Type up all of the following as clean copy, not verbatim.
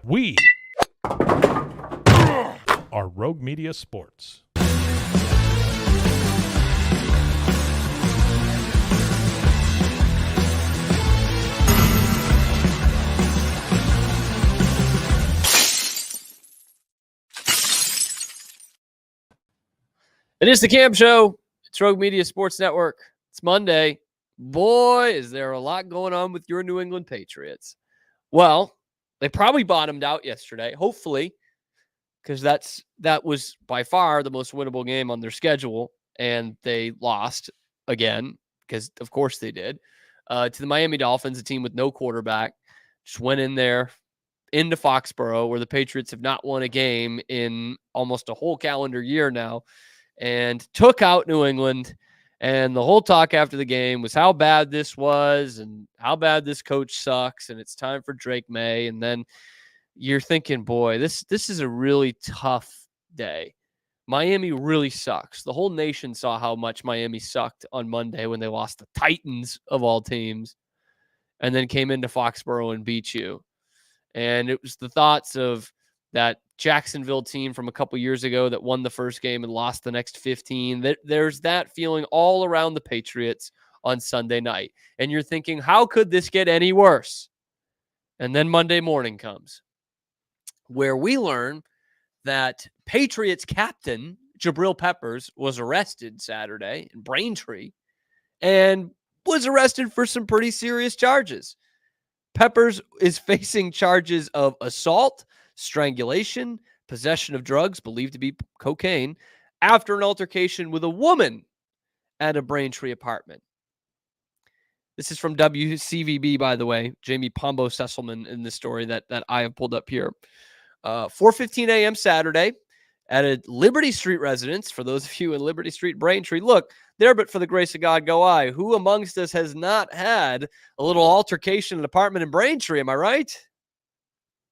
We are Rogue Media Sports. It is the Cam Show. It's Rogue Media Sports Network. It's Monday. Boy, is there a lot going on with your New England Patriots. Well, they probably bottomed out yesterday, hopefully, because that was by far the most winnable game on their schedule, and they lost again, because of course they did, to the Miami Dolphins, a team with no quarterback. Just went in there into Foxborough, where the Patriots have not won a game in almost a whole calendar year now, and took out New England. And the whole talk after the game was how bad this was and how bad this coach sucks, and it's time for Drake May. And then you're thinking, boy, this is a really tough day. Miami really sucks. The whole nation saw how much Miami sucked on Monday when they lost the Titans of all teams, and then came into Foxborough and beat you. And it was the thoughts of that Jacksonville team from a couple years ago that won the first game and lost the next 15. There's that feeling all around the Patriots on Sunday night. And you're thinking, how could this get any worse? And then Monday morning comes, where we learn that Patriots captain Jabril Peppers was arrested Saturday in Braintree and was arrested for some pretty serious charges. Peppers is facing charges of assault, strangulation, possession of drugs believed to be cocaine, after an altercation with a woman at a Braintree apartment. This is from WCVB, by the way, Jamie Pombo Sesselman in the story that I have pulled up here. 4:15 a.m. Saturday at a Liberty Street residence. For those of you in Liberty Street, Braintree, look, there but for the grace of God go I. Who amongst us has not had a little altercation in an apartment in Braintree? Am I right?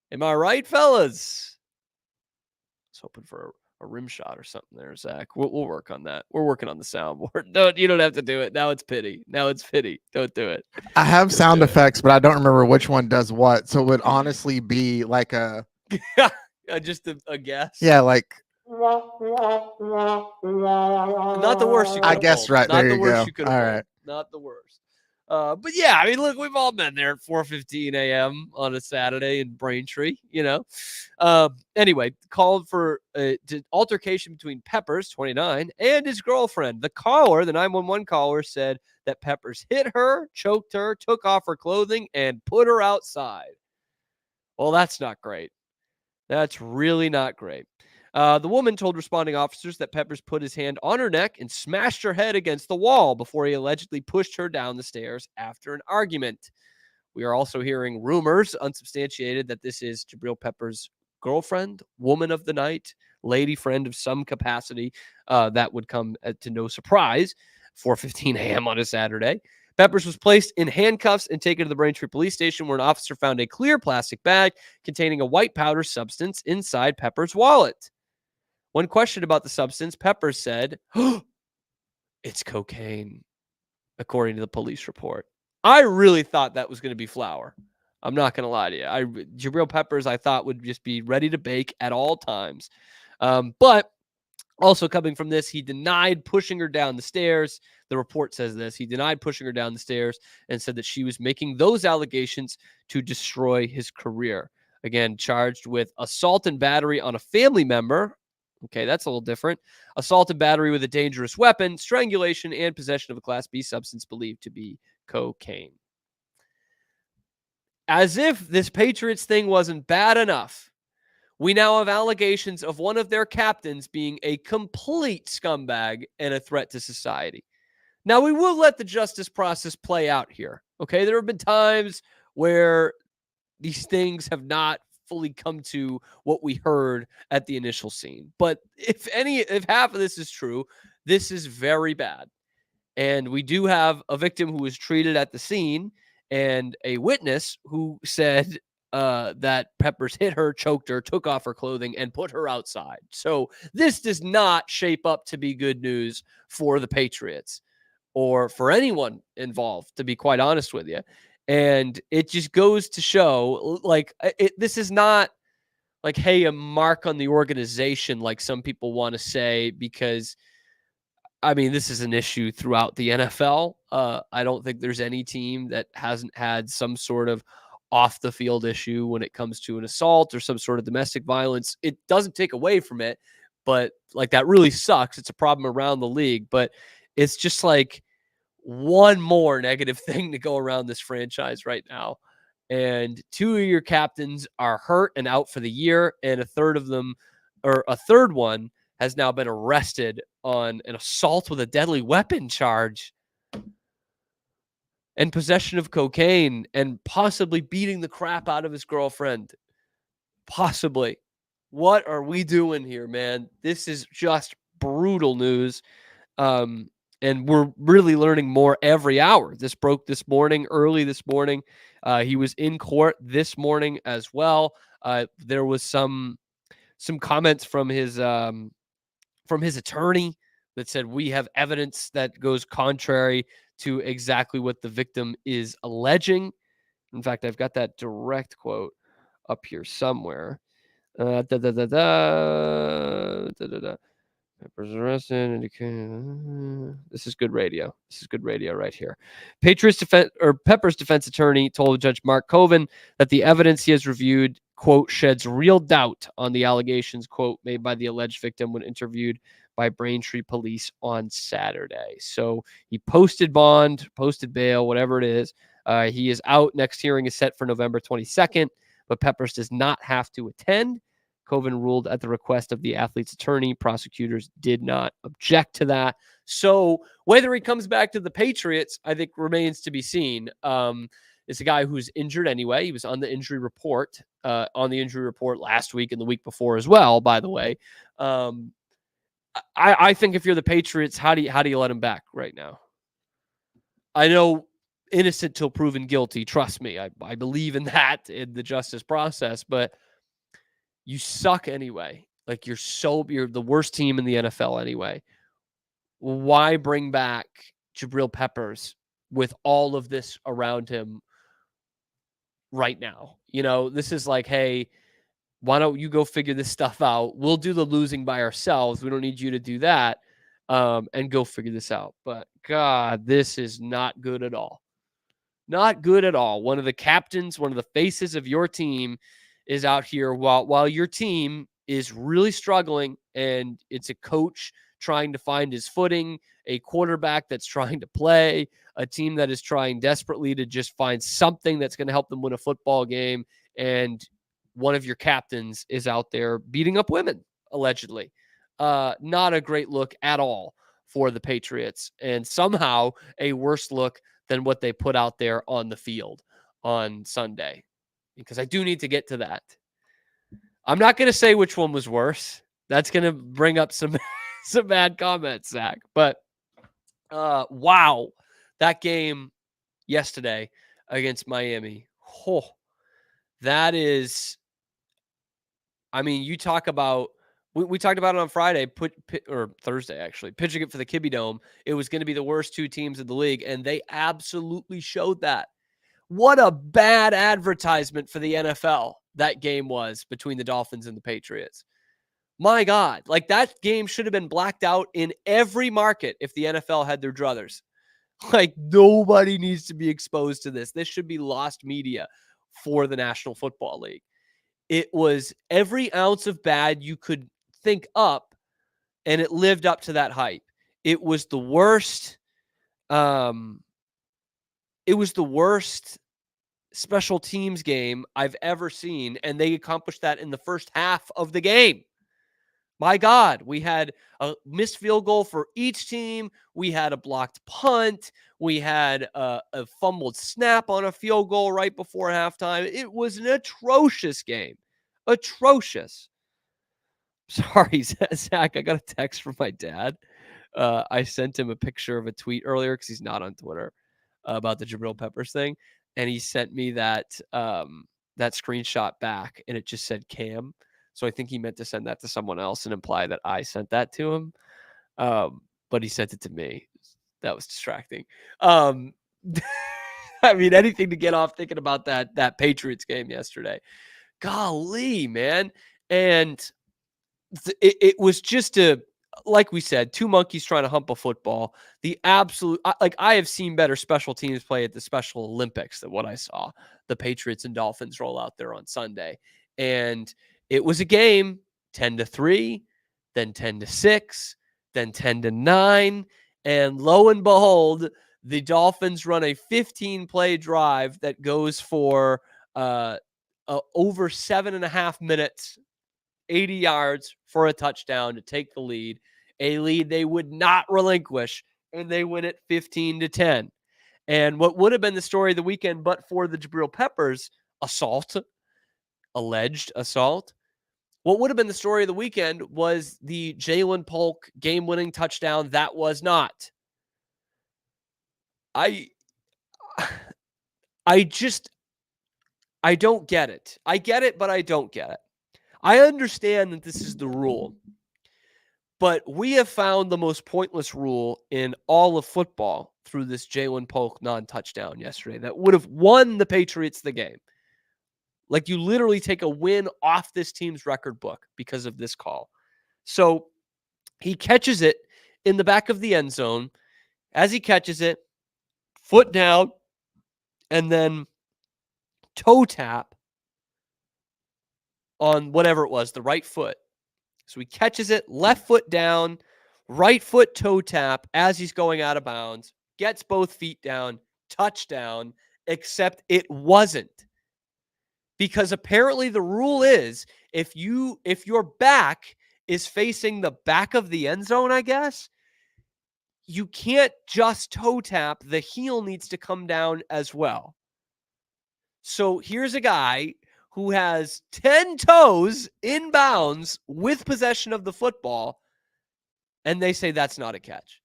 Am I right, fellas? I was hoping for a rim shot or something there, Zach. We'll work on that. We're working on the soundboard. No, you don't have to do it. Now it's pity. Don't do it. I have sound effects, but I don't remember which one does what. So it would honestly be like a just a guess. Yeah, like not the worst you could I guess pulled. Right, Not there the you worst go. you could All have right. pulled. Not the worst. But yeah, I mean, look, we've all been there at 4:15 a.m. on a Saturday in Braintree, you know. Anyway, called for altercation between Peppers, 29, and his girlfriend. The 911 caller, said that Peppers hit her, choked her, took off her clothing, and put her outside. Well, that's not great. That's really not great. The woman told responding officers that Peppers put his hand on her neck and smashed her head against the wall before he allegedly pushed her down the stairs after an argument. We are also hearing rumors, unsubstantiated, that this is Jabril Peppers' girlfriend, woman of the night, lady friend of some capacity. That would come to no surprise. 4:15 a.m. on a Saturday. Peppers was placed in handcuffs and taken to the Braintree police station, where an officer found a clear plastic bag containing a white powder substance inside Peppers' wallet. When questioned about the substance, Peppers said, "Oh, it's cocaine," according to the police report. I really thought that was going to be flour. I'm not going to lie to you. Jabril Peppers, I thought, would just be ready to bake at all times. But also coming from this, he denied pushing her down the stairs. The report says this. He denied pushing her down the stairs and said that she was making those allegations to destroy his career. Again, charged with assault and battery on a family member. Okay, that's a little different. Assault and battery with a dangerous weapon, strangulation, and possession of a Class B substance believed to be cocaine. As if this Patriots thing wasn't bad enough, we now have allegations of one of their captains being a complete scumbag and a threat to society. Now, we will let the justice process play out here. Okay, there have been times where these things have not fully come to what we heard at the initial scene. But if half of this is true, this is very bad. And we do have a victim who was treated at the scene and a witness who said that Peppers hit her, choked her, took off her clothing, and put her outside. So this does not shape up to be good news for the Patriots or for anyone involved, to be quite honest with you. And it just goes to show, like, this is not like, hey, a mark on the organization, like some people want to say, because I mean, this is an issue throughout the NFL. I don't think there's any team that hasn't had some sort of off the field issue when it comes to an assault or some sort of domestic violence. It doesn't take away from it, but like that really sucks. It's a problem around the league, but it's just like one more negative thing to go around this franchise right now. And two of your captains are hurt and out for the year, and a third one has now been arrested on an assault with a deadly weapon charge and possession of cocaine and possibly beating the crap out of his girlfriend. Possibly. What are we doing here, man? This is just brutal news. And we're really learning more every hour. This broke this morning, early this morning. He was in court this morning as well. There was some comments from his attorney that said we have evidence that goes contrary to exactly what the victim is alleging. In fact, I've got that direct quote up here somewhere. Peppers arrested. This is good radio. This is good radio right here. Pepper's defense attorney told Judge Mark Coven that the evidence he has reviewed, quote, sheds real doubt on the allegations, quote, made by the alleged victim when interviewed by Braintree police on Saturday. So he posted bond, posted bail, whatever it is. He is out. Next hearing is set for November 22nd, but Peppers does not have to attend. Coven ruled at the request of the athlete's attorney. Prosecutors did not object to that. So whether he comes back to the Patriots, I think remains to be seen. It's a guy who's injured anyway. He was on the injury report last week and the week before as well, by the way. I think if you're the Patriots, how do you let him back right now? I know innocent till proven guilty. Trust me. I believe in that, in the justice process, but you suck anyway. Like you're the worst team in the NFL anyway. Why bring back Jabril Peppers with all of this around him right now? You know, this is like, hey, why don't you go figure this stuff out? We'll do the losing by ourselves. We don't need you to do that, and go figure this out. But God, this is not good at all. Not good at all. One of the captains, one of the faces of your team is out here while your team is really struggling, and it's a coach trying to find his footing, a quarterback that's trying to play, a team that is trying desperately to just find something that's going to help them win a football game, and one of your captains is out there beating up women, allegedly. Not a great look at all for the Patriots, and somehow a worse look than what they put out there on the field on Sunday, because I do need to get to that. I'm not going to say which one was worse. That's going to bring up some bad comments, Zach. But wow, that game yesterday against Miami. Oh, that is, I mean, you talk about, we talked about it on Friday, or Thursday, actually, pitching it for the Kibbe Dome. It was going to be the worst two teams in the league, and they absolutely showed that. What a bad advertisement for the NFL that game was between the Dolphins and the Patriots. My God, like that game should have been blacked out in every market if the NFL had their druthers. Like nobody needs to be exposed to this. This should be lost media for the National Football League. It was every ounce of bad you could think up, and it lived up to that hype. It was the worst. It was the worst special teams game I've ever seen, and they accomplished that in the first half of the game. My God, we had a missed field goal for each team. We had a blocked punt. We had a fumbled snap on a field goal right before halftime. It was an atrocious game. Atrocious. Sorry, Zach, I got a text from my dad. I sent him a picture of a tweet earlier because he's not on Twitter about the Jabril Peppers thing. And he sent me that screenshot back, and it just said Cam. So I think he meant to send that to someone else and imply that I sent that to him. But he sent it to me. That was distracting. I mean, anything to get off thinking about that Patriots game yesterday. golly, man. And it was just like we said, two monkeys trying to hump a football. The absolute, I have seen better special teams play at the Special Olympics than what I saw the Patriots and Dolphins roll out there on Sunday. And it was a game 10-3, then 10-6, then 10-9. And lo and behold, the Dolphins run a 15-play drive that goes for over 7.5 minutes, 80 yards for a touchdown to take the lead, a lead they would not relinquish, and they win it 15-10. And what would have been the story of the weekend, but for the Jabril Peppers alleged assault, what would have been the story of the weekend was the Jalen Polk game-winning touchdown that was not. I don't get it. I get it, but I don't get it. I understand that this is the rule, but we have found the most pointless rule in all of football through this Jalen Polk non-touchdown yesterday that would have won the Patriots the game. Like, you literally take a win off this team's record book because of this call. So he catches it in the back of the end zone. As he catches it, foot down, and then toe tap on whatever it was, the right foot. So he catches it, left foot down, right foot toe tap as he's going out of bounds, gets both feet down, touchdown, except it wasn't. Because apparently the rule is if your back is facing the back of the end zone, I guess, you can't just toe tap. The heel needs to come down as well. So here's a guy who has 10 toes in bounds with possession of the football, and they say that's not a catch.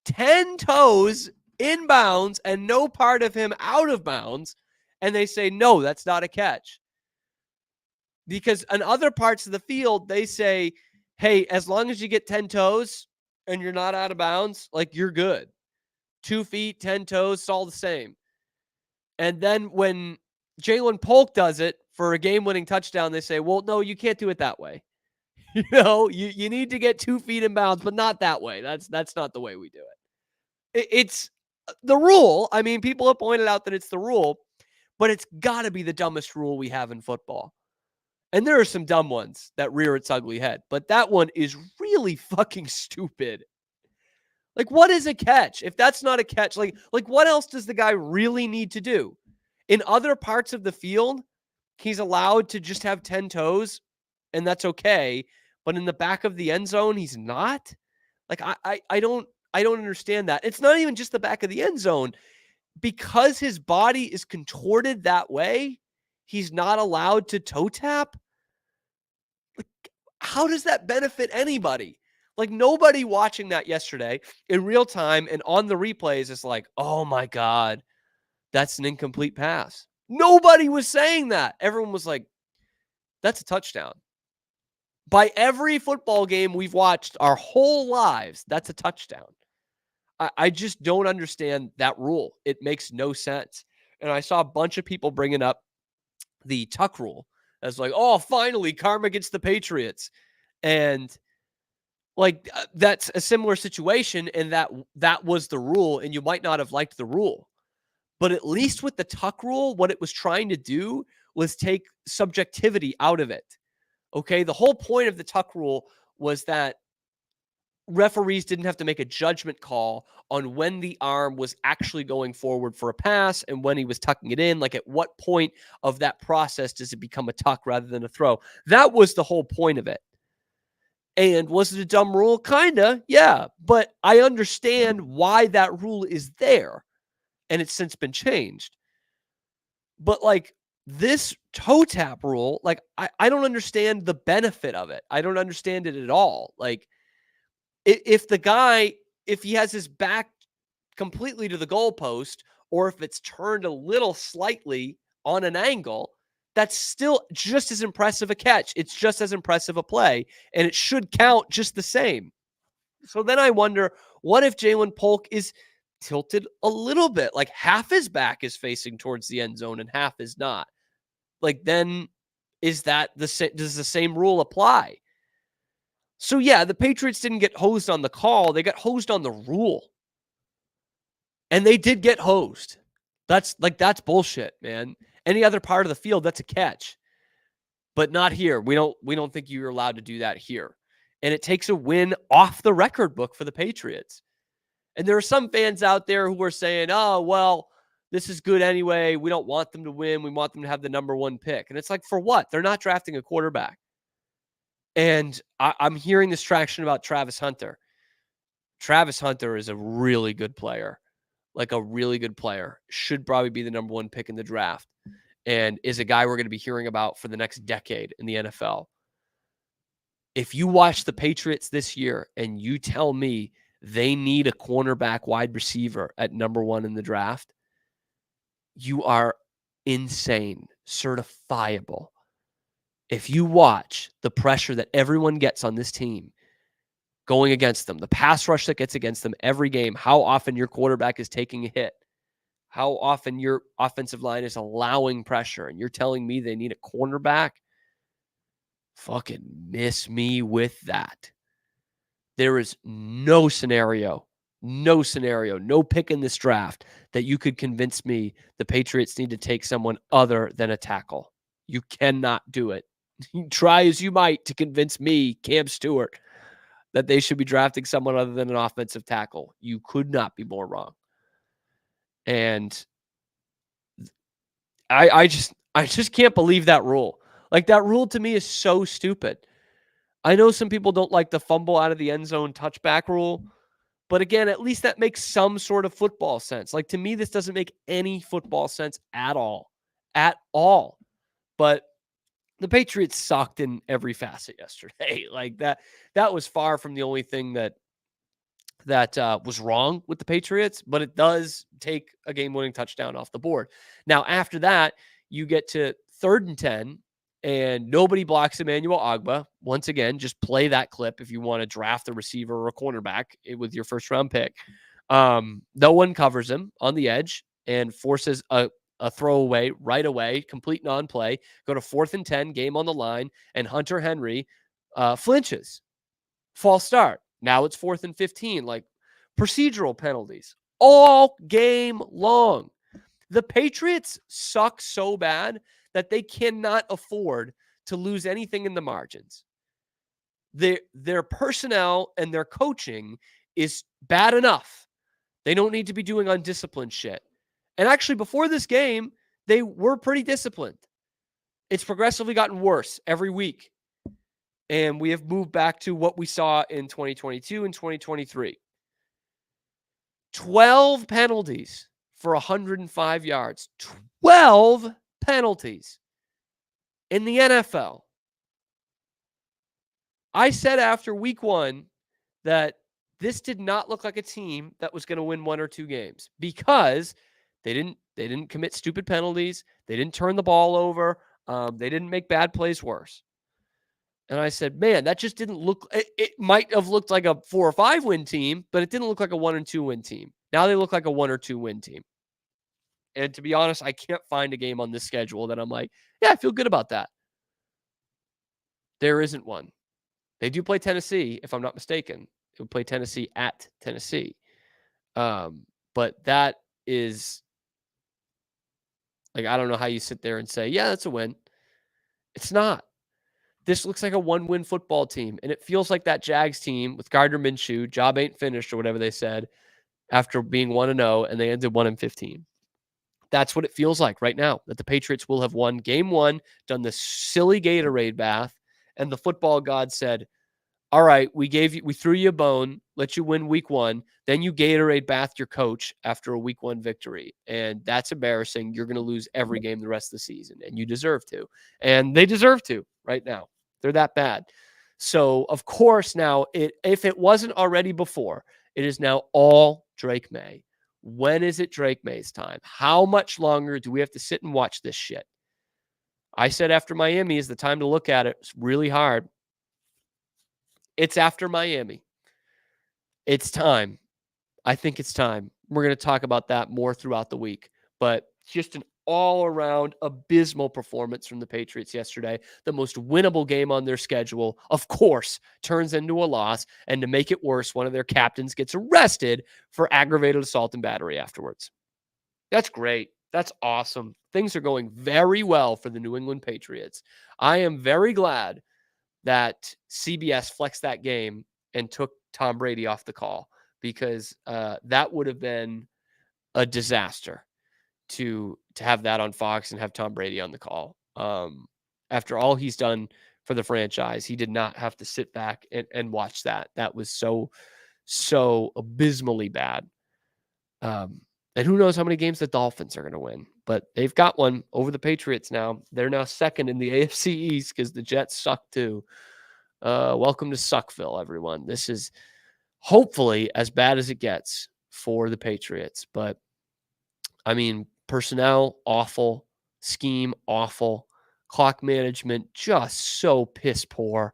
10 toes in bounds and no part of him out of bounds, and they say, no, that's not a catch. Because in other parts of the field, they say, hey, as long as you get 10 toes and you're not out of bounds, like, you're good. 2 feet, 10 toes, it's all the same. And then when Jalen Polk does it for a game-winning touchdown, they say, well, no, you can't do it that way. You need to get 2 feet in bounds, but not that way. That's not the way we do it. It's the rule. I mean, people have pointed out that it's the rule, but it's got to be the dumbest rule we have in football. And there are some dumb ones that rear its ugly head, but that one is really fucking stupid. Like, what is a catch? If that's not a catch, like what else does the guy really need to do? In other parts of the field, he's allowed to just have 10 toes, and that's okay. But in the back of the end zone, he's not. Like, I don't understand that. It's not even just the back of the end zone. Because his body is contorted that way, he's not allowed to toe tap. Like, how does that benefit anybody? Like, nobody watching that yesterday in real time and on the replays is like, oh my God, that's an incomplete pass. Nobody was saying that. Everyone was like, that's a touchdown. By every football game we've watched our whole lives, that's a touchdown. I just don't understand that rule. It makes no sense. And I saw a bunch of people bringing up the tuck rule as like, oh, finally, karma gets the Patriots. And like, that's a similar situation in that was the rule, and you might not have liked the rule. But at least with the tuck rule, what it was trying to do was take subjectivity out of it. Okay, the whole point of the tuck rule was that referees didn't have to make a judgment call on when the arm was actually going forward for a pass and when he was tucking it in. Like, at what point of that process does it become a tuck rather than a throw? That was the whole point of it. And was it a dumb rule? Kinda, yeah. But I understand why that rule is there, and it's since been changed. But like, this toe tap rule, like, I don't understand the benefit of it. I don't understand it at all. Like, if he has his back completely to the goalpost, or if it's turned a little slightly on an angle, that's still just as impressive a catch. It's just as impressive a play, and it should count just the same. So then I wonder, what if Jalen Polk is tilted a little bit? Like, half his back is facing towards the end zone and half is not. Like, then Is that does the same rule apply? So yeah, the Patriots didn't get hosed on the call. They got hosed on the rule. And they did get hosed. That's bullshit, man. Any other part of the field, that's a catch. But not here. We don't think you're allowed to do that here. And it takes a win off the record book for the Patriots. And there are some fans out there who are saying, "Oh, well, this is good anyway. We don't want them to win. We want them to have the number 1 pick." And it's like, for what? They're not drafting a quarterback. And I'm hearing this traction about Travis Hunter. Travis Hunter is a really good player, like a really good player. Should probably be the number 1 pick in the draft, and is a guy we're going to be hearing about for the next decade in the NFL. If you watch the Patriots this year and you tell me they need a cornerback wide receiver at number 1 in the draft, you are insane, certifiable. If you watch the pressure that everyone gets on this team going against them, the pass rush that gets against them every game, how often your quarterback is taking a hit, how often your offensive line is allowing pressure, and you're telling me they need a cornerback, fucking miss me with that. There is no scenario, no pick in this draft that you could convince me the Patriots need to take someone other than a tackle. You cannot do it. You try as you might to convince me, Cam Stewart, that they should be drafting someone other than an offensive tackle. You could not be more wrong. And I just can't believe that rule. Like, that rule to me is so stupid. I know some people don't like the fumble out of the end zone touchback rule, but again, at least that makes some sort of football sense. Like, to me, this doesn't make any football sense at all. At all. But the Patriots sucked in every facet yesterday. Like, that was far from the only thing that was wrong with the Patriots, but it does take a game-winning touchdown off the board. Now, after that, you get to 3rd and 10, and nobody blocks Emmanuel Ogbah. Once again, just play that clip if you want to draft a receiver or a cornerback with your first-round pick. No one covers him on the edge and forces a throwaway right away, complete non-play, go to 4th and 10, game on the line, and Hunter Henry flinches. False start. Now it's 4th and 15, like procedural penalties all game long. The Patriots suck so bad that they cannot afford to lose anything in the margins. Their personnel and their coaching is bad enough. They don't need to be doing undisciplined shit. And actually, before this game, they were pretty disciplined. It's progressively gotten worse every week. And we have moved back to what we saw in 2022 and 2023. 12 penalties for 105 yards. 12 penalties in the NFL. I said after week 1 that this did not look like a team that was going to win 1 or 2 games because they didn't commit stupid penalties. They didn't turn the ball over. They didn't make bad plays worse. And I said, man, that just didn't look, it might have looked like a 4 or 5 win team, but it didn't look like a 1 or 2 win team. Now they look like a 1 or 2 win team. And to be honest, I can't find a game on this schedule that I'm like, yeah, I feel good about that. There isn't one. They do play Tennessee, if I'm not mistaken. They would play Tennessee at Tennessee. But that is, like, I don't know how you sit there and say, yeah, that's a win. It's not. This looks like a 1-win football team, and it feels like that Jags team with Gardner Minshew, job ain't finished or whatever they said, after being 1-0, and they ended 1-15. That's what it feels like right now, that the Patriots will have won game 1, done this silly Gatorade bath, and the football god said, all right, we threw you a bone, let you win week 1, then you Gatorade bathed your coach after a week 1 victory. And that's embarrassing. You're going to lose every game the rest of the season, and you deserve to. And they deserve to right now. They're that bad. So, of course, now, if it wasn't already before, it is now all Drake May. When is it Drake May's time? How much longer do we have to sit and watch this shit? I said after Miami is the time to look at it. It's really hard. It's after Miami. It's time. I think it's time. We're going to talk about that more throughout the week. But just an all around abysmal performance from the Patriots yesterday. The most winnable game on their schedule, of course, turns into a loss. And to make it worse, one of their captains gets arrested for aggravated assault and battery afterwards. That's great. That's awesome. Things are going very well for the New England Patriots. I am very glad that CBS flexed that game and took Tom Brady off the call, because that would have been a disaster to have that on Fox and have Tom Brady on the call. After all he's done for the franchise, he did not have to sit back and watch that. That was so abysmally bad. And who knows how many games the Dolphins are going to win, but they've got one over the Patriots now. They're now second in the AFC East because the Jets suck too. Welcome to Suckville, everyone. This is hopefully as bad as it gets for the Patriots, but I mean, personnel, awful. Scheme, awful. Clock management, just so piss poor.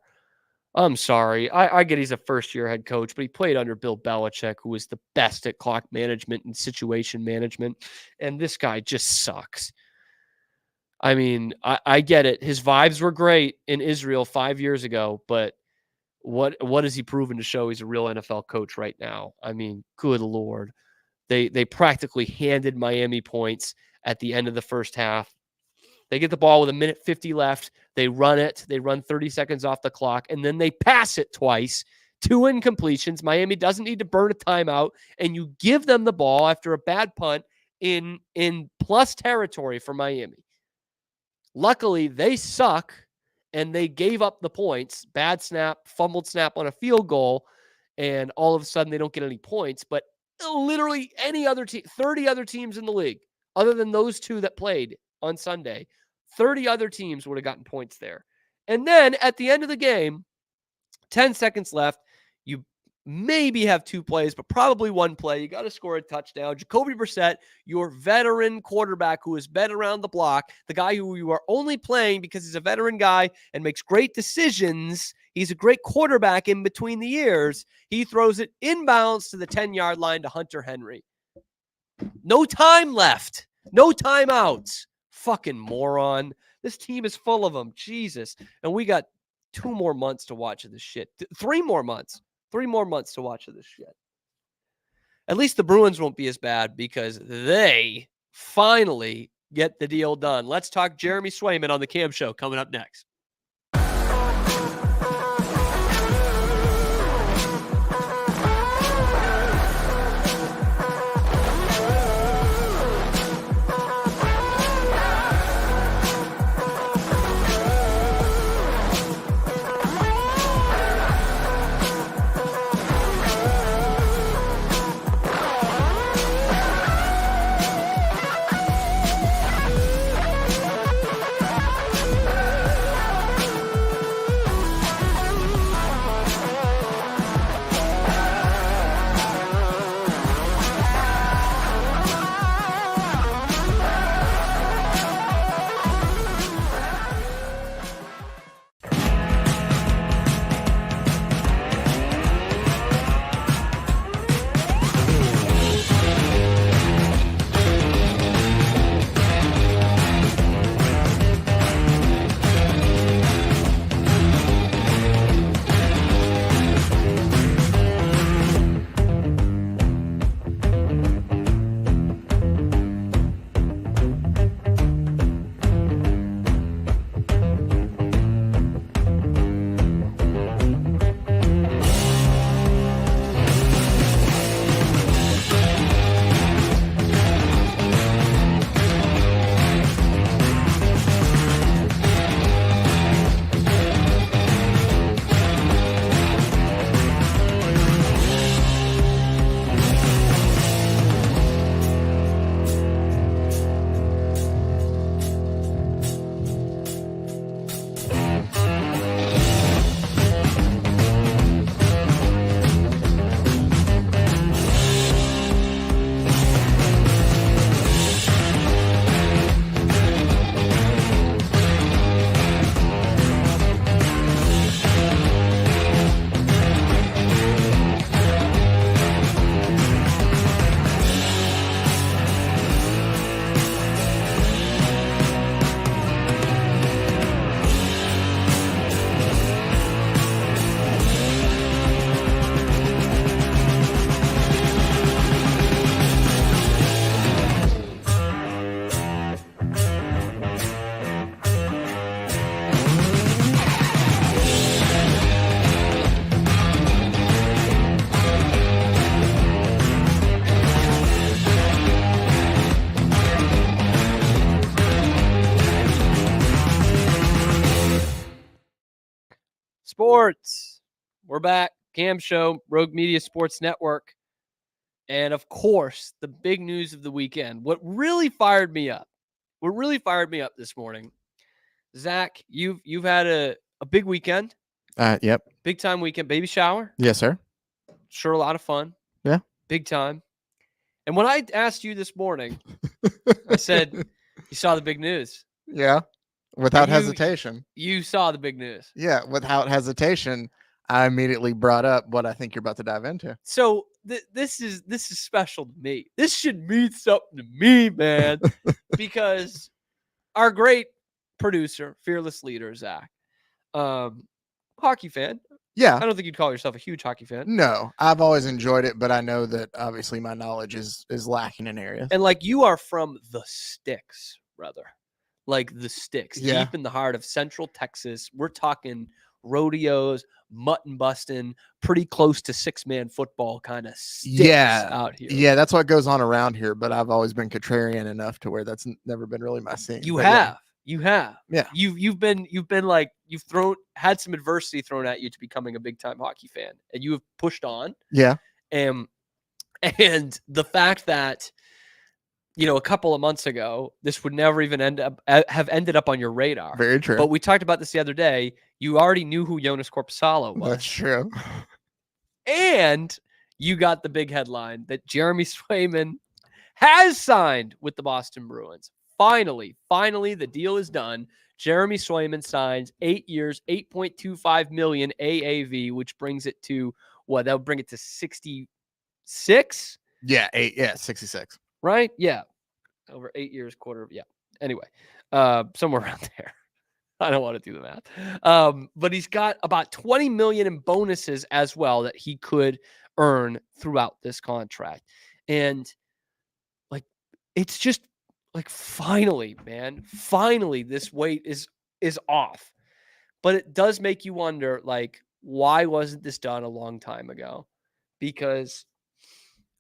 I'm sorry. I get he's a first-year head coach, but he played under Bill Belichick, who was the best at clock management and situation management, and this guy just sucks. I mean, I get it. His vibes were great in Israel 5 years ago, but what has he proven to show he's a real NFL coach right now? I mean, good Lord. They practically handed Miami points at the end of the first half. They get the ball with 1:50 left. They run it. They run 30 seconds off the clock, and then they pass it twice. 2 incompletions. Miami doesn't need to burn a timeout, and you give them the ball after a bad punt in plus territory for Miami. Luckily, they suck, and they gave up the points. Bad snap, fumbled snap on a field goal, and all of a sudden they don't get any points. But literally any other team, 30 other teams in the league, other than those 2 that played on Sunday, 30 other teams would have gotten points there. And then at the end of the game, 10 seconds left, you maybe have 2 plays, but probably 1 play. You got to score a touchdown. Jacoby Brissett, your veteran quarterback who has been around the block, the guy who you are only playing because he's a veteran guy and makes great decisions. He's a great quarterback in between the years. He throws it inbounds to the 10-yard line to Hunter Henry. No time left. No timeouts. Fucking moron. This team is full of them. Jesus. And we got 2 more months to watch this shit. 3 more months. 3 more months to watch this shit. At least the Bruins won't be as bad because they finally get the deal done. Let's talk Jeremy Swayman on the Cam Show coming up next. Sports. We're back. Cam Show, Rogue Media Sports Network. And of course, the big news of the weekend. What really fired me up this morning, Zach, you've had a big weekend, Yep. big time weekend, baby shower. Yes, sir. Sure, a lot of fun. Yeah. Big time. And when I asked you this morning, I said, you saw the big news. Yeah. Without you- hesitation. You saw the big news. Yeah. Without hesitation, I immediately brought up what I think you're about to dive into. So this is special to me. This should mean something to me, man, because our great producer, fearless leader, Zach, hockey fan. Yeah. I don't think you'd call yourself a huge hockey fan. No, I've always enjoyed it, but I know that obviously my knowledge is lacking in areas. And like you are from the sticks, brother. Like the sticks, Yeah. deep in the heart of Central Texas. We're talking rodeos, mutton busting, pretty close to 6-man football kind of sticks out here. Yeah, that's what goes on around here, but I've always been contrarian enough to where that's never been really my scene. You But have. You have. Yeah. You've been like you've had some adversity thrown at you to becoming a big time hockey fan, and you have pushed on. Yeah. And the fact that a couple of months ago this would never even have ended up on your radar. Very true. But we talked about this the other day. You already knew who Jonas Korpisalo was. That's true. And you got the big headline that Jeremy Swayman has signed with the Boston Bruins. Finally, the deal is done. Jeremy Swayman signs 8 years, $8.25 million AAV, which brings it to what? That would bring it to 66? Yeah, 66. Right? Yeah. Over 8 years, yeah. Anyway, somewhere around there. I don't want to do the math. But he's got about $20 million in bonuses as well that he could earn throughout this contract. And like, it's just like, finally, man, this weight is off. But it does make you wonder, like, why wasn't this done a long time ago? Because,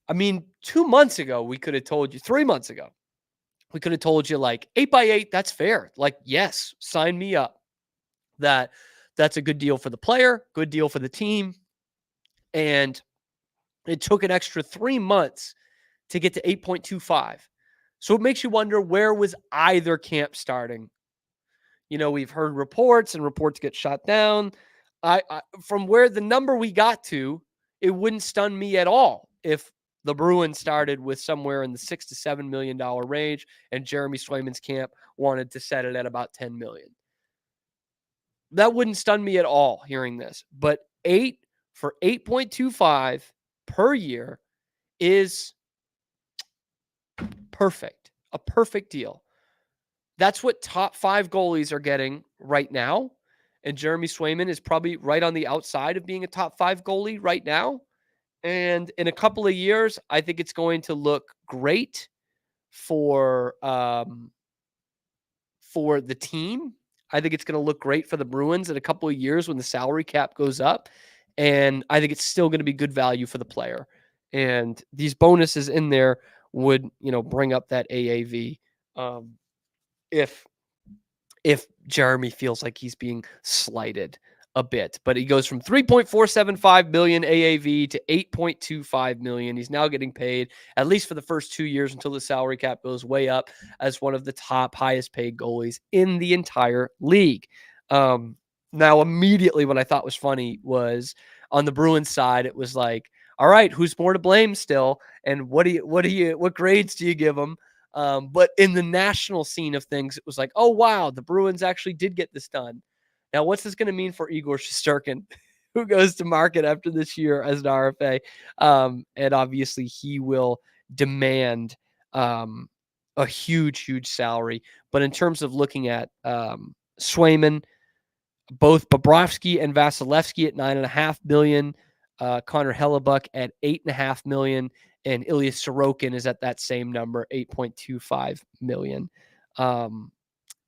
I mean, 2 months ago, we could have told you, 3 months ago, we could have told you, like, 8x8, that's fair. Like, yes, sign me up. That's a good deal for the player, good deal for the team. And it took an extra 3 months to get to 8.25. So it makes you wonder, where was either camp starting? We've heard reports, and reports get shot down. I from where the number we got to, it wouldn't stun me at all if the Bruins started with somewhere in the $6 to $7 million range, and Jeremy Swayman's camp wanted to set it at about $10 million. That wouldn't stun me at all hearing this. But 8 for 8.25 per year is perfect. A perfect deal. That's what top 5 goalies are getting right now. And Jeremy Swayman is probably right on the outside of being a top 5 goalie right now. And in a couple of years, I think it's going to look great for the team. I think it's going to look great for the Bruins in a couple of years when the salary cap goes up. And I think it's still going to be good value for the player. And these bonuses in there would, bring up that AAV if Jeremy feels like he's being slighted a bit. But he goes from $3.475 million AAV to $8.25 million. He's now getting paid, at least for the first 2 years until the salary cap goes way up, as one of the top highest paid goalies in the entire league. Now, immediately what I thought was funny was on the Bruins side, it was like, all right, who's more to blame still? And what grades do you give them? But in the national scene of things, it was like, oh, wow, the Bruins actually did get this done. Now, what's this going to mean for Igor Shesterkin, who goes to market after this year as an RFA? And obviously, he will demand a huge salary. But in terms of looking at Swayman, both Bobrovsky and Vasilevsky at $9.5 million, Connor Hellebuck at $8.5 million, and Ilya Sorokin is at that same number, $8.25 million.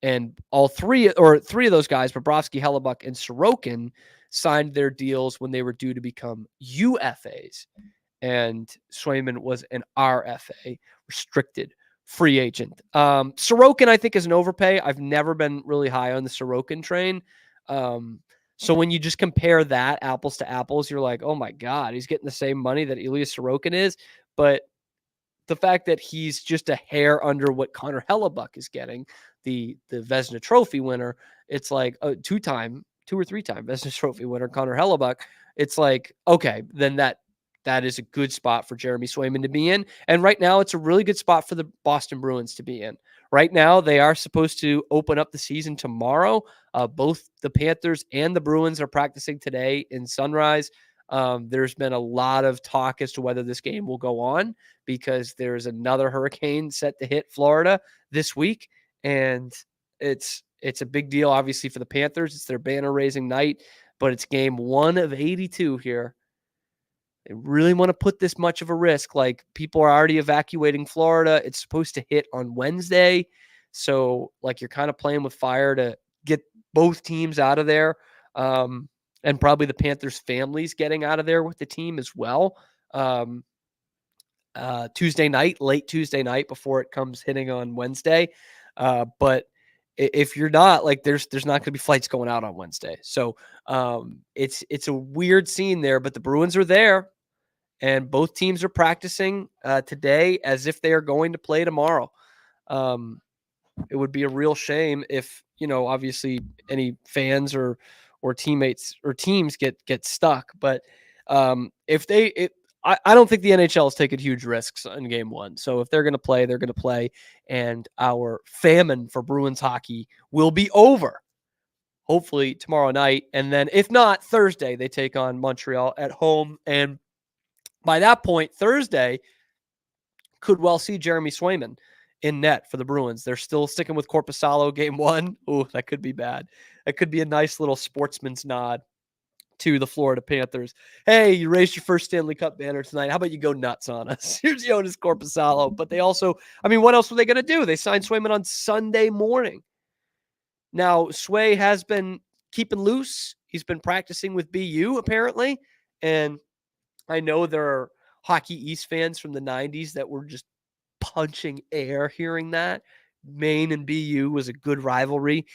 And three of those guys, Bobrovsky, Hellebuck, and Sorokin, signed their deals when they were due to become UFAs. And Swayman was an RFA, restricted free agent. Sorokin, I think, is an overpay. I've never been really high on the Sorokin train. So when you just compare that apples to apples, you're like, oh my God, he's getting the same money that Ilya Sorokin is. But the fact that he's just a hair under what Connor Hellebuck is getting, the Vezina Trophy winner, it's like a two or three time Vezina Trophy winner, Connor Hellebuck. It's like, okay, then that is a good spot for Jeremy Swayman to be in. And right now, it's a really good spot for the Boston Bruins to be in. Right now, they are supposed to open up the season tomorrow. Both the Panthers and the Bruins are practicing today in Sunrise. There's been a lot of talk as to whether this game will go on because there's another hurricane set to hit Florida this week. And it's a big deal, obviously, for the Panthers. It's their banner-raising night, but it's game 1 of 82 here. They really want to put this much of a risk. Like, people are already evacuating Florida. It's supposed to hit on Wednesday. So, like, you're kind of playing with fire to get both teams out of there. And probably the Panthers families getting out of there with the team as well. Tuesday night, late Tuesday night before it comes hitting on Wednesday. But if you're not, like, there's not going to be flights going out on Wednesday. So it's a weird scene there, but the Bruins are there and both teams are practicing today as if they are going to play tomorrow. It would be a real shame if, obviously any fans or teammates or teams get stuck. But I don't think the NHL is taking huge risks in game 1. So if they're going to play, they're going to play. And our famine for Bruins hockey will be over, hopefully tomorrow night. And then if not, Thursday, they take on Montreal at home. And by that point, Thursday could well see Jeremy Swayman in net for the Bruins. They're still sticking with Korpisalo game 1. Ooh, that could be bad. That could be a nice little sportsman's nod to the Florida Panthers. Hey, you raised your first Stanley Cup banner tonight. How about you go nuts on us? Here's Jonas Korpisalo. But they also, what else were they going to do? They signed Swayman on Sunday morning. Now, Sway has been keeping loose. He's been practicing with BU, apparently. And I know there are Hockey East fans from the 90s that were just punching air hearing that. Maine and BU was a good rivalry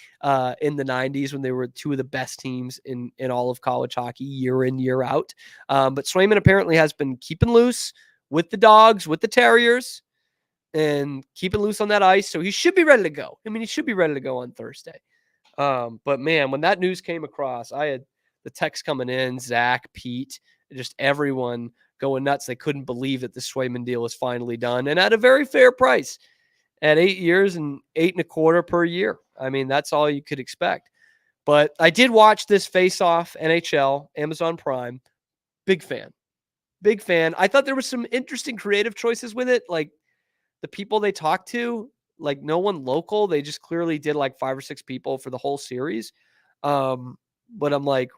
in the 90s when they were two of the best teams in all of college hockey year in, year out. But Swayman apparently has been keeping loose with the Dogs, with the Terriers, and keeping loose on that ice. So he should be ready to go. He should be ready to go on Thursday. But, man, when that news came across, I had the text coming in, Zach, Pete, just everyone going nuts. They couldn't believe that the Swayman deal was finally done and at a very fair price. At 8 years and $8.25 per year. That's all you could expect. But I did watch this Face-Off NHL, Amazon Prime. Big fan. I thought there was some interesting creative choices with it. Like, the people they talked to, like, no one local. They just clearly did like 5 or 6 people for the whole series. But I'm like,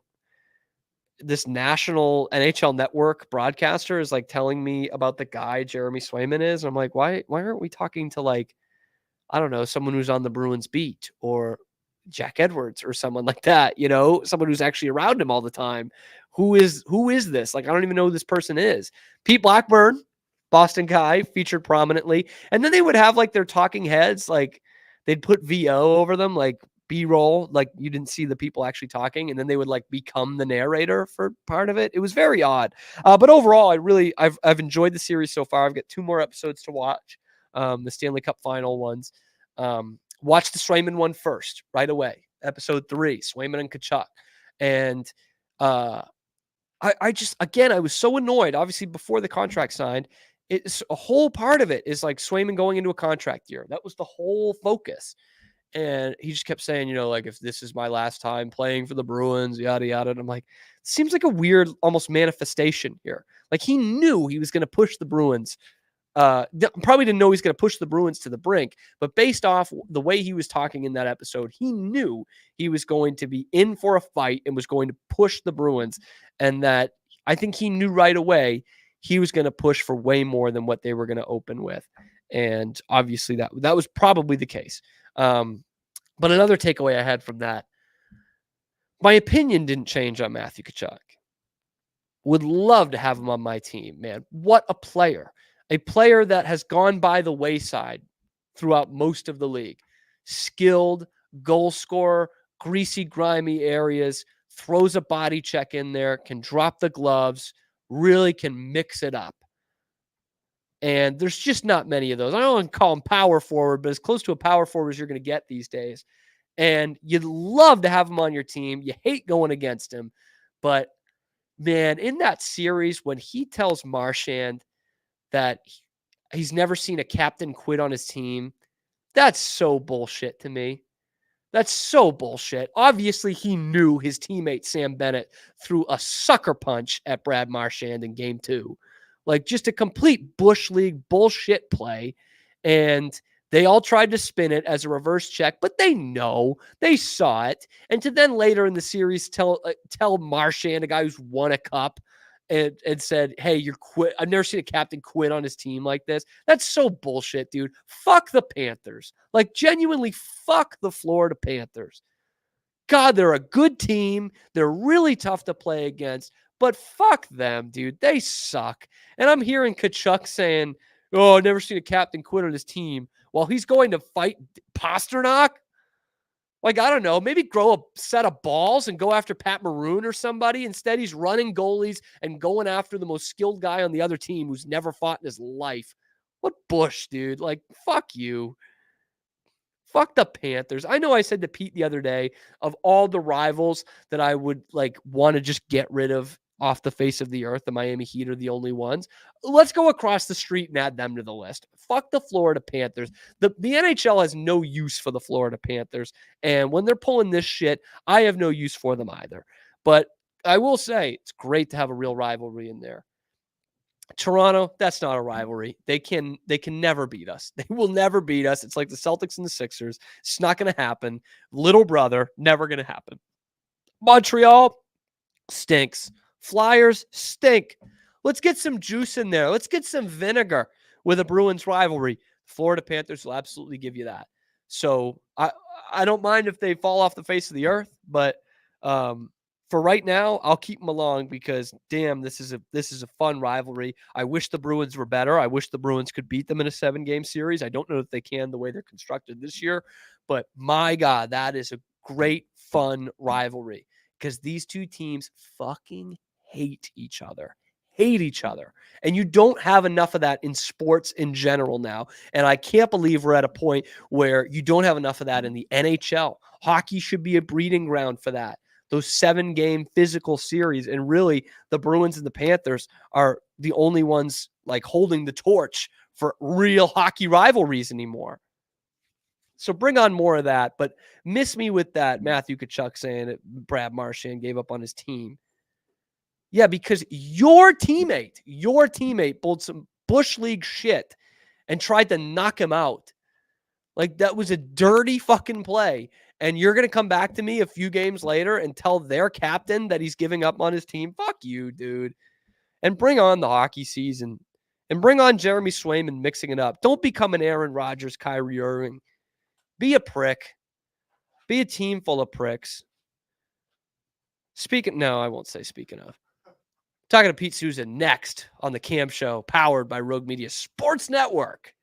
this national NHL network broadcaster is like telling me about the guy Jeremy Swayman is. I'm like, why aren't we talking to, like, I don't know, someone who's on the Bruins beat or Jack Edwards or someone like that, someone who's actually around him all the time. Who is this? Like, I don't even know who this person is. Pete Blackburn, Boston guy, featured prominently. And then they would have like their talking heads, like they'd put VO over them, like B-roll, like you didn't see the people actually talking, and then they would like become the narrator for part of it. It was very odd. But overall, I've enjoyed the series so far. I've got 2 more episodes to watch. The Stanley Cup final ones. Watch the Swayman one first, right away. Episode 3, Swayman and Tkachuk. And I was so annoyed. Obviously, before the contract signed, it's a whole part of it is like Swayman going into a contract year. That was the whole focus. And he just kept saying, like, if this is my last time playing for the Bruins, yada, yada. And I'm like, it seems like a weird almost manifestation here. Like, he knew he was going to push the Bruins. Probably didn't know he was going to push the Bruins to the brink, but based off the way he was talking in that episode, he knew he was going to be in for a fight and was going to push the Bruins. And that I think he knew right away he was going to push for way more than what they were going to open with. And obviously that was probably the case. But another takeaway I had from that, my opinion didn't change on Matthew Tkachuk. Would love to have him on my team, man. What a player. A player that has gone by the wayside throughout most of the league. Skilled, goal scorer, greasy, grimy areas, throws a body check in there, can drop the gloves, really can mix it up. And there's just not many of those. I don't want to call him power forward, but as close to a power forward as you're going to get these days. And you'd love to have him on your team. You hate going against him. But, man, in that series, when he tells Marchand that he's never seen a captain quit on his team, that's so bullshit to me. That's so bullshit. Obviously, he knew his teammate Sam Bennett threw a sucker punch at Brad Marchand in game 2. Like, just a complete Bush League bullshit play. And they all tried to spin it as a reverse check, but they know, they saw it. And to then later in the series tell Marchand, a guy who's won a cup, and said, hey, you're quit. I've never seen a captain quit on his team like this. That's so bullshit, dude. Fuck the Panthers. Like, genuinely fuck the Florida Panthers. God, they're a good team. They're really tough to play against, but fuck them, dude. They suck. And I'm hearing Tkachuk saying, oh, I've never seen a captain quit on his team while he's going to fight Pasternak. Like, I don't know, maybe grow a set of balls and go after Pat Maroon or somebody. Instead, he's running goalies and going after the most skilled guy on the other team who's never fought in his life. What Bush, dude? Like, fuck you. Fuck the Panthers. I know I said to Pete the other day, of all the rivals that I would like want to just get rid of off the face of the earth, the Miami Heat are the only ones. Let's go across the street and add them to the list. Fuck the Florida Panthers. The NHL has no use for the Florida Panthers. And when they're pulling this shit, I have no use for them either. But I will say it's great to have a real rivalry in there. Toronto, that's not a rivalry. They can never beat us. They will never beat us. It's like the Celtics and the Sixers. It's not going to happen. Little brother, never going to happen. Montreal stinks. Flyers stink. Let's get some juice in there. Let's get some vinegar with a Bruins rivalry. Florida Panthers will absolutely give you that. So I don't mind if they fall off the face of the earth, but for right now, I'll keep them along because damn, this is a fun rivalry. I wish the Bruins were better. I wish the Bruins could beat them in a 7-game series. I don't know if they can the way they're constructed this year, but my God, that is a great fun rivalry because these two teams fucking hate each other. And you don't have enough of that in sports in general now. And I can't believe we're at a point where you don't have enough of that in the NHL. Hockey should be a breeding ground for that. Those 7-game physical series. And really, the Bruins and the Panthers are the only ones like holding the torch for real hockey rivalries anymore. So bring on more of that. But miss me with that Matthew Tkachuk saying that Brad Marchand gave up on his team. Yeah, because your teammate pulled some Bush League shit and tried to knock him out. Like, that was a dirty fucking play. And you're going to come back to me a few games later and tell their captain that he's giving up on his team? Fuck you, dude. And bring on the hockey season. And bring on Jeremy Swayman mixing it up. Don't become an Aaron Rodgers, Kyrie Irving. Be a prick. Be a team full of pricks. No, I won't say speaking of. Talking to Pete Souza next on the Cam Show, powered by Rogue Media Sports Network.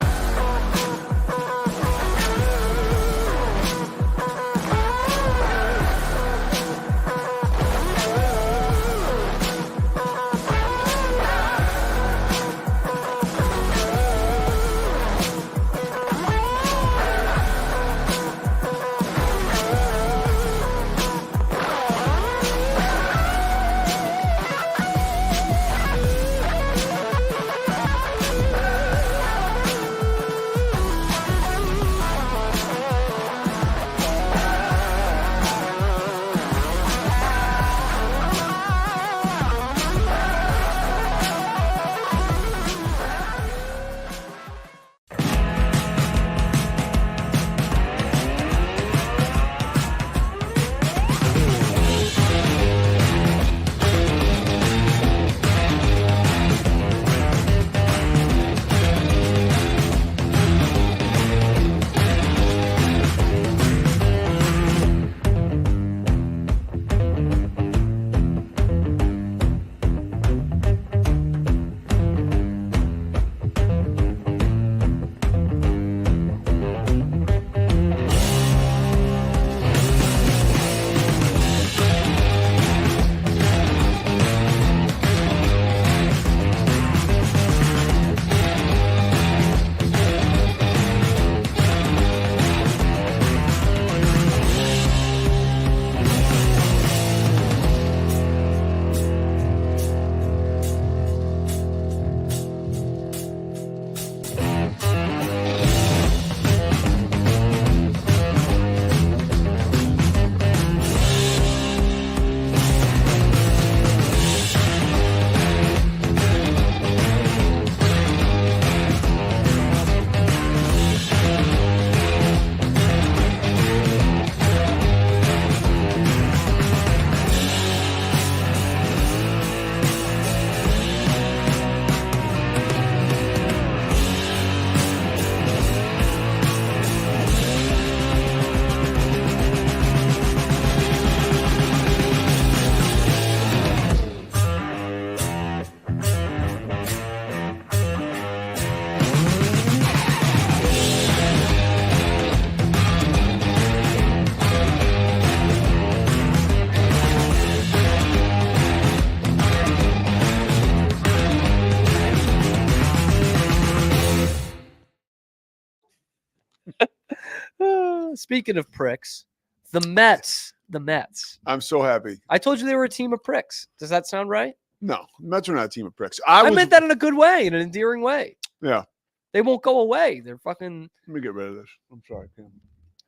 Speaking of pricks, the Mets. The Mets. I'm so happy. I told you they were a team of pricks. Does that sound right? No, Mets are not a team of pricks. I meant that in a good way, in an endearing way. Yeah. They won't go away. They're fucking. Let me get rid of this. I'm sorry, Pam.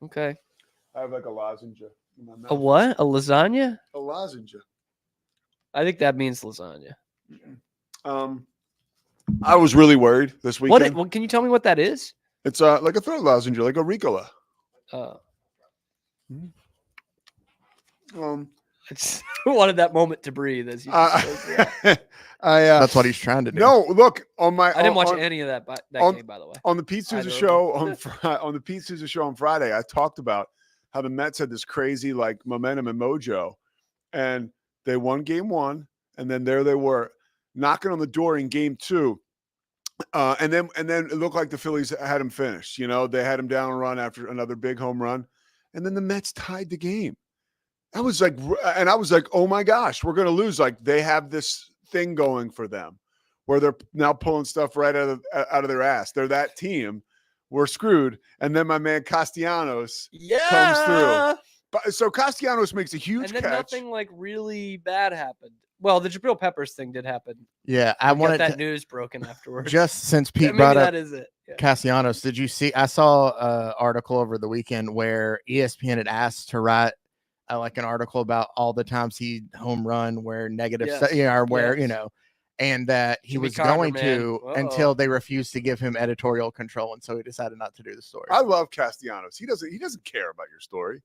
Okay. I have like a lozenge in my mouth. A what? A lasagna? A lozenge. I think that means lasagna. I was really worried this weekend. What can you tell me what that is? It's like a throat lozenge, like a Ricola. I just wanted that moment to breathe as you. That's what he's trying to do. No, look on my. I didn't watch on, any of that on- game, by the way. on the Pete Souza Either of show on the Pete Souza show on Friday. I talked about how the Mets had this crazy like momentum and mojo, and they won game one, and then there they were knocking on the door in game two. And then it looked like the Phillies had him finished. You know, they had him down a run after another big home run, and then the Mets tied the game. I was like, oh my gosh, we're going to lose. Like they have this thing going for them, where they're now pulling stuff right out of their ass. They're that team. We're screwed. And then my man Castellanos comes through. But so Castellanos makes a huge And then catch. nothing like really bad happened. Well, the Jabril Peppers thing did happen. Yeah, I We got wanted that to, news broken afterwards. just since Pete Maybe brought up that is it. Yeah. Castellanos, did you see? I saw an article over the weekend where ESPN had asked to write like an article about all the times he home run where negative, Yes. or where Yes. and that he Jimmy was Carter, going man. to Uh-oh. until they refused to give him editorial control, and so he decided not to do the story. I love Castellanos. He doesn't care about your story.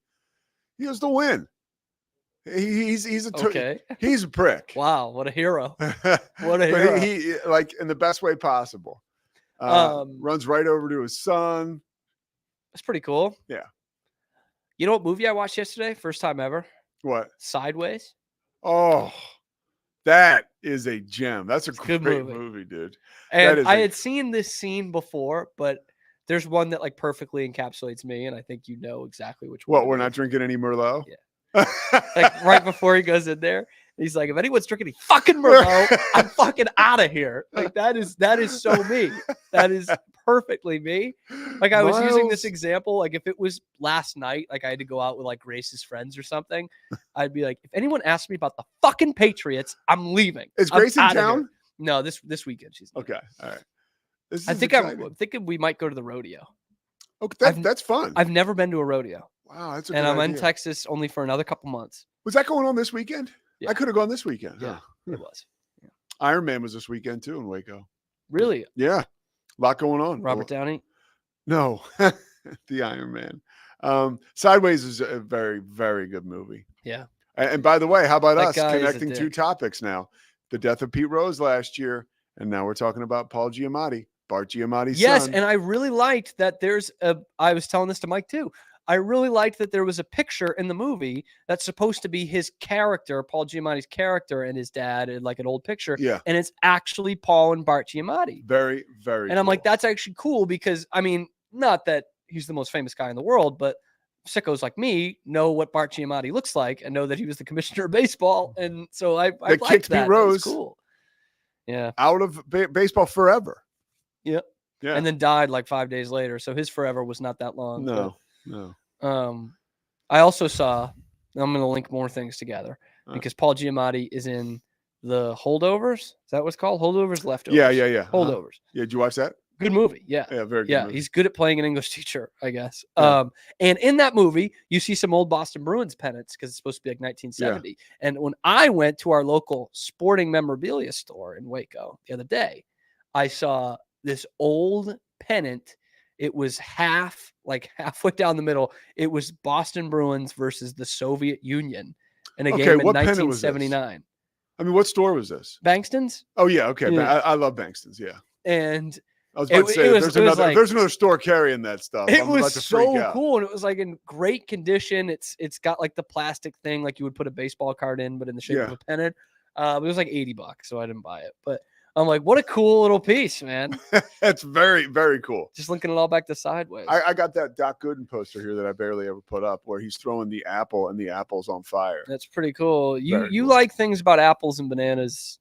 He has to win. He's Okay. he's a prick. Wow, what a hero. What a hero. he like in the best way possible. Runs right over to his son. That's pretty cool. Yeah. You know what movie I watched yesterday? First time ever. What? Sideways. Oh, that is a gem. That's a a good great movie. movie, dude. And is I a- had seen this scene before, but there's one that like perfectly encapsulates me, and I think you know exactly which one. What? it We're not is. drinking any Merlot. Yeah. Like right before he goes in there, he's like, "If anyone's drinking any fucking Merlot, I'm fucking out of here." Like that is so me. That is perfectly me. Like I was using this Miles. example. Like if it was last night, like I had to go out with like Grace's friends or something, I'd be like, if anyone asks me about the fucking Patriots, I'm leaving. Is I'm Grace in outta here." town? No, this weekend she's not. Okay. All right. This I is think exciting. I'm thinking we might go to the rodeo. Okay, I've- that's fun. I've never been to a rodeo, Wow, that's a and good I'm in idea. Texas only for another couple months. Was that going on this weekend? Yeah. I could have gone this weekend. Yeah, Huh. it was. Iron Man was this weekend too in Waco. Really, Yeah. A lot going on. Robert Downey? No, the Iron Man. Sideways is a very, very good movie. Yeah. And by the way, how about That us guy is a connecting two dick. topics now? The death of Pete Rose last year, and now we're talking about Paul Giamatti, Bart Giamatti's Yes, son. and I really liked that there's a I was telling this to Mike too. I really liked that there was a picture in the movie that's supposed to be his character, Paul Giamatti's character, and his dad, and like an old picture. Yeah, And it's actually Paul and Bart Giamatti. very, very. And I'm like, cool. that's actually cool because I mean, not that he's the most famous guy in the world, but sickos like me know what Bart Giamatti looks like and know that he was the commissioner of baseball. And so I That liked kicked Pete that. That was Rose. cool. Yeah. out of baseball forever. Yep. Yeah. And then died like 5 days later. So his forever was not that long. no. But, I also saw, I'm going to link more things together Uh. because Paul Giamatti is in the Holdovers. Is that what's called? Holdovers, Leftovers. Yeah. Holdovers. Yeah. Did you watch that? Good movie. Yeah. Yeah. Very good. Yeah, movie. he's good at playing an English teacher, I guess. Yeah. And in that movie, you see some old Boston Bruins pennants because it's supposed to be like 1970. And when I went to our local sporting memorabilia store in Waco the other day, I saw this old pennant. It was halfway down the middle. It was Boston Bruins versus the Soviet Union in a Okay, game in what pennant was this? 1979. I mean, what store was this? Bankston's, Oh yeah. Okay. Yeah. I love Bankston's. Yeah. and I was about to It say was- it was like- there's another store carrying that stuff. it I'm about was to freak so out. cool, and it was like in great condition. It's got like the plastic thing, like you would put a baseball card in, but in the shape of Yeah. a pennant. It was like $80, so I didn't buy it. But I'm like, what a cool little piece, man! That's very, very cool. Just linking it all back to Sideways. I got that Doc Gooden poster here that I barely ever put up, where he's throwing the apple and the apple's on fire. That's pretty cool. You Very you cool. like things about apples and bananas.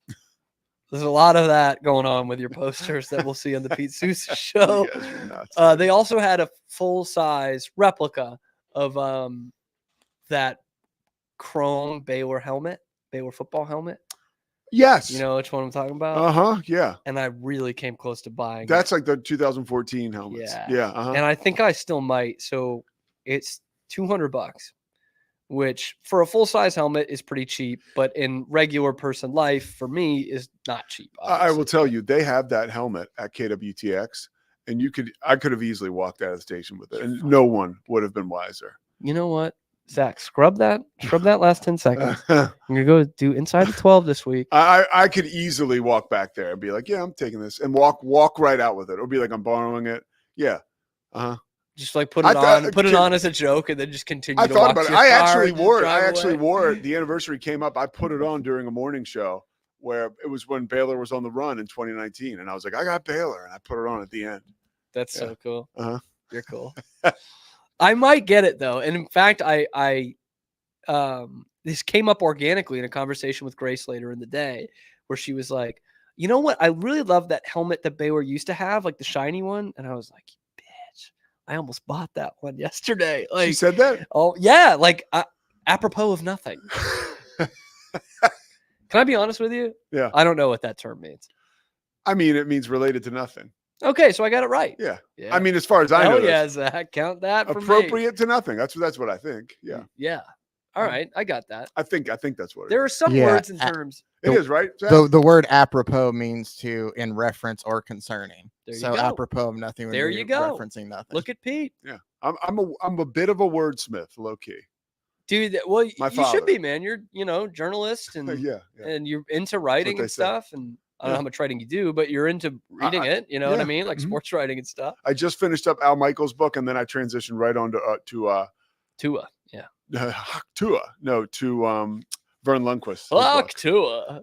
There's a lot of that going on with your posters that we'll see on the Pete Sousa show. You guys are nuts. They also had a full-size replica of that chrome Baylor helmet, Baylor football helmet. Yes. You know which one I'm talking about? Yeah. And I really came close to buying That's it. like the 2014 helmets. Yeah. Yeah. And I think I still might. So it's $200, which for a full-size helmet is pretty cheap, but in regular person life for me is not cheap. I will obviously. tell you, they have that helmet at KWTX, and I could have easily walked out of the station with it, and no one would have been wiser. You know what? Zach, scrub that last 10 seconds. I'm gonna go do inside the 12 this week. I could easily walk back there and be like, yeah, I'm taking this, and walk right out with it, or be like, I'm borrowing it. Yeah. Just like put it on as a joke, and then just continue. I to thought walk about to it. your I car actually and just wore it. drive I actually away. wore it. The anniversary came up. I put it on during a morning show where it was when Baylor was on the run in 2019, and I was like, I got Baylor, and I put it on at the end. That's so cool. You're cool. I might get it though, and in fact, I this came up organically in a conversation with Grace later in the day, where she was like, "You know what? I really love that helmet that Baylor used to have, like the shiny one." And I was like, "Bitch, I almost bought that one yesterday." Like, She said that? oh yeah, like apropos of nothing. Can I be honest with you? Yeah. I don't know what that term means. I mean, it means related to nothing. Okay, so I got it right. Yeah. Yeah. I mean, as far as I know, oh yeah, Zach, count that for me. appropriate to nothing. That's what I think. Yeah. Yeah. All right, I got that. I think that's what it There is. are some Yeah, words and terms. It is, right? Zach? The word apropos means to in reference or concerning. There you So go. apropos of nothing. When There you're you go. Referencing nothing. Look at Pete. Yeah. I'm a bit of a wordsmith, low key. Dude, well, My you father. should be, man. You're, journalist and Yeah. and you're into writing they and say. stuff. And I don't know Yeah. how much writing you do, but you're into reading it. You know what I yeah. mean? Like Mhm. sports writing and stuff. I just finished up Al Michaels' book, and then I transitioned right on to Tua. Yeah. Vern Lundquist. Fuck Tua.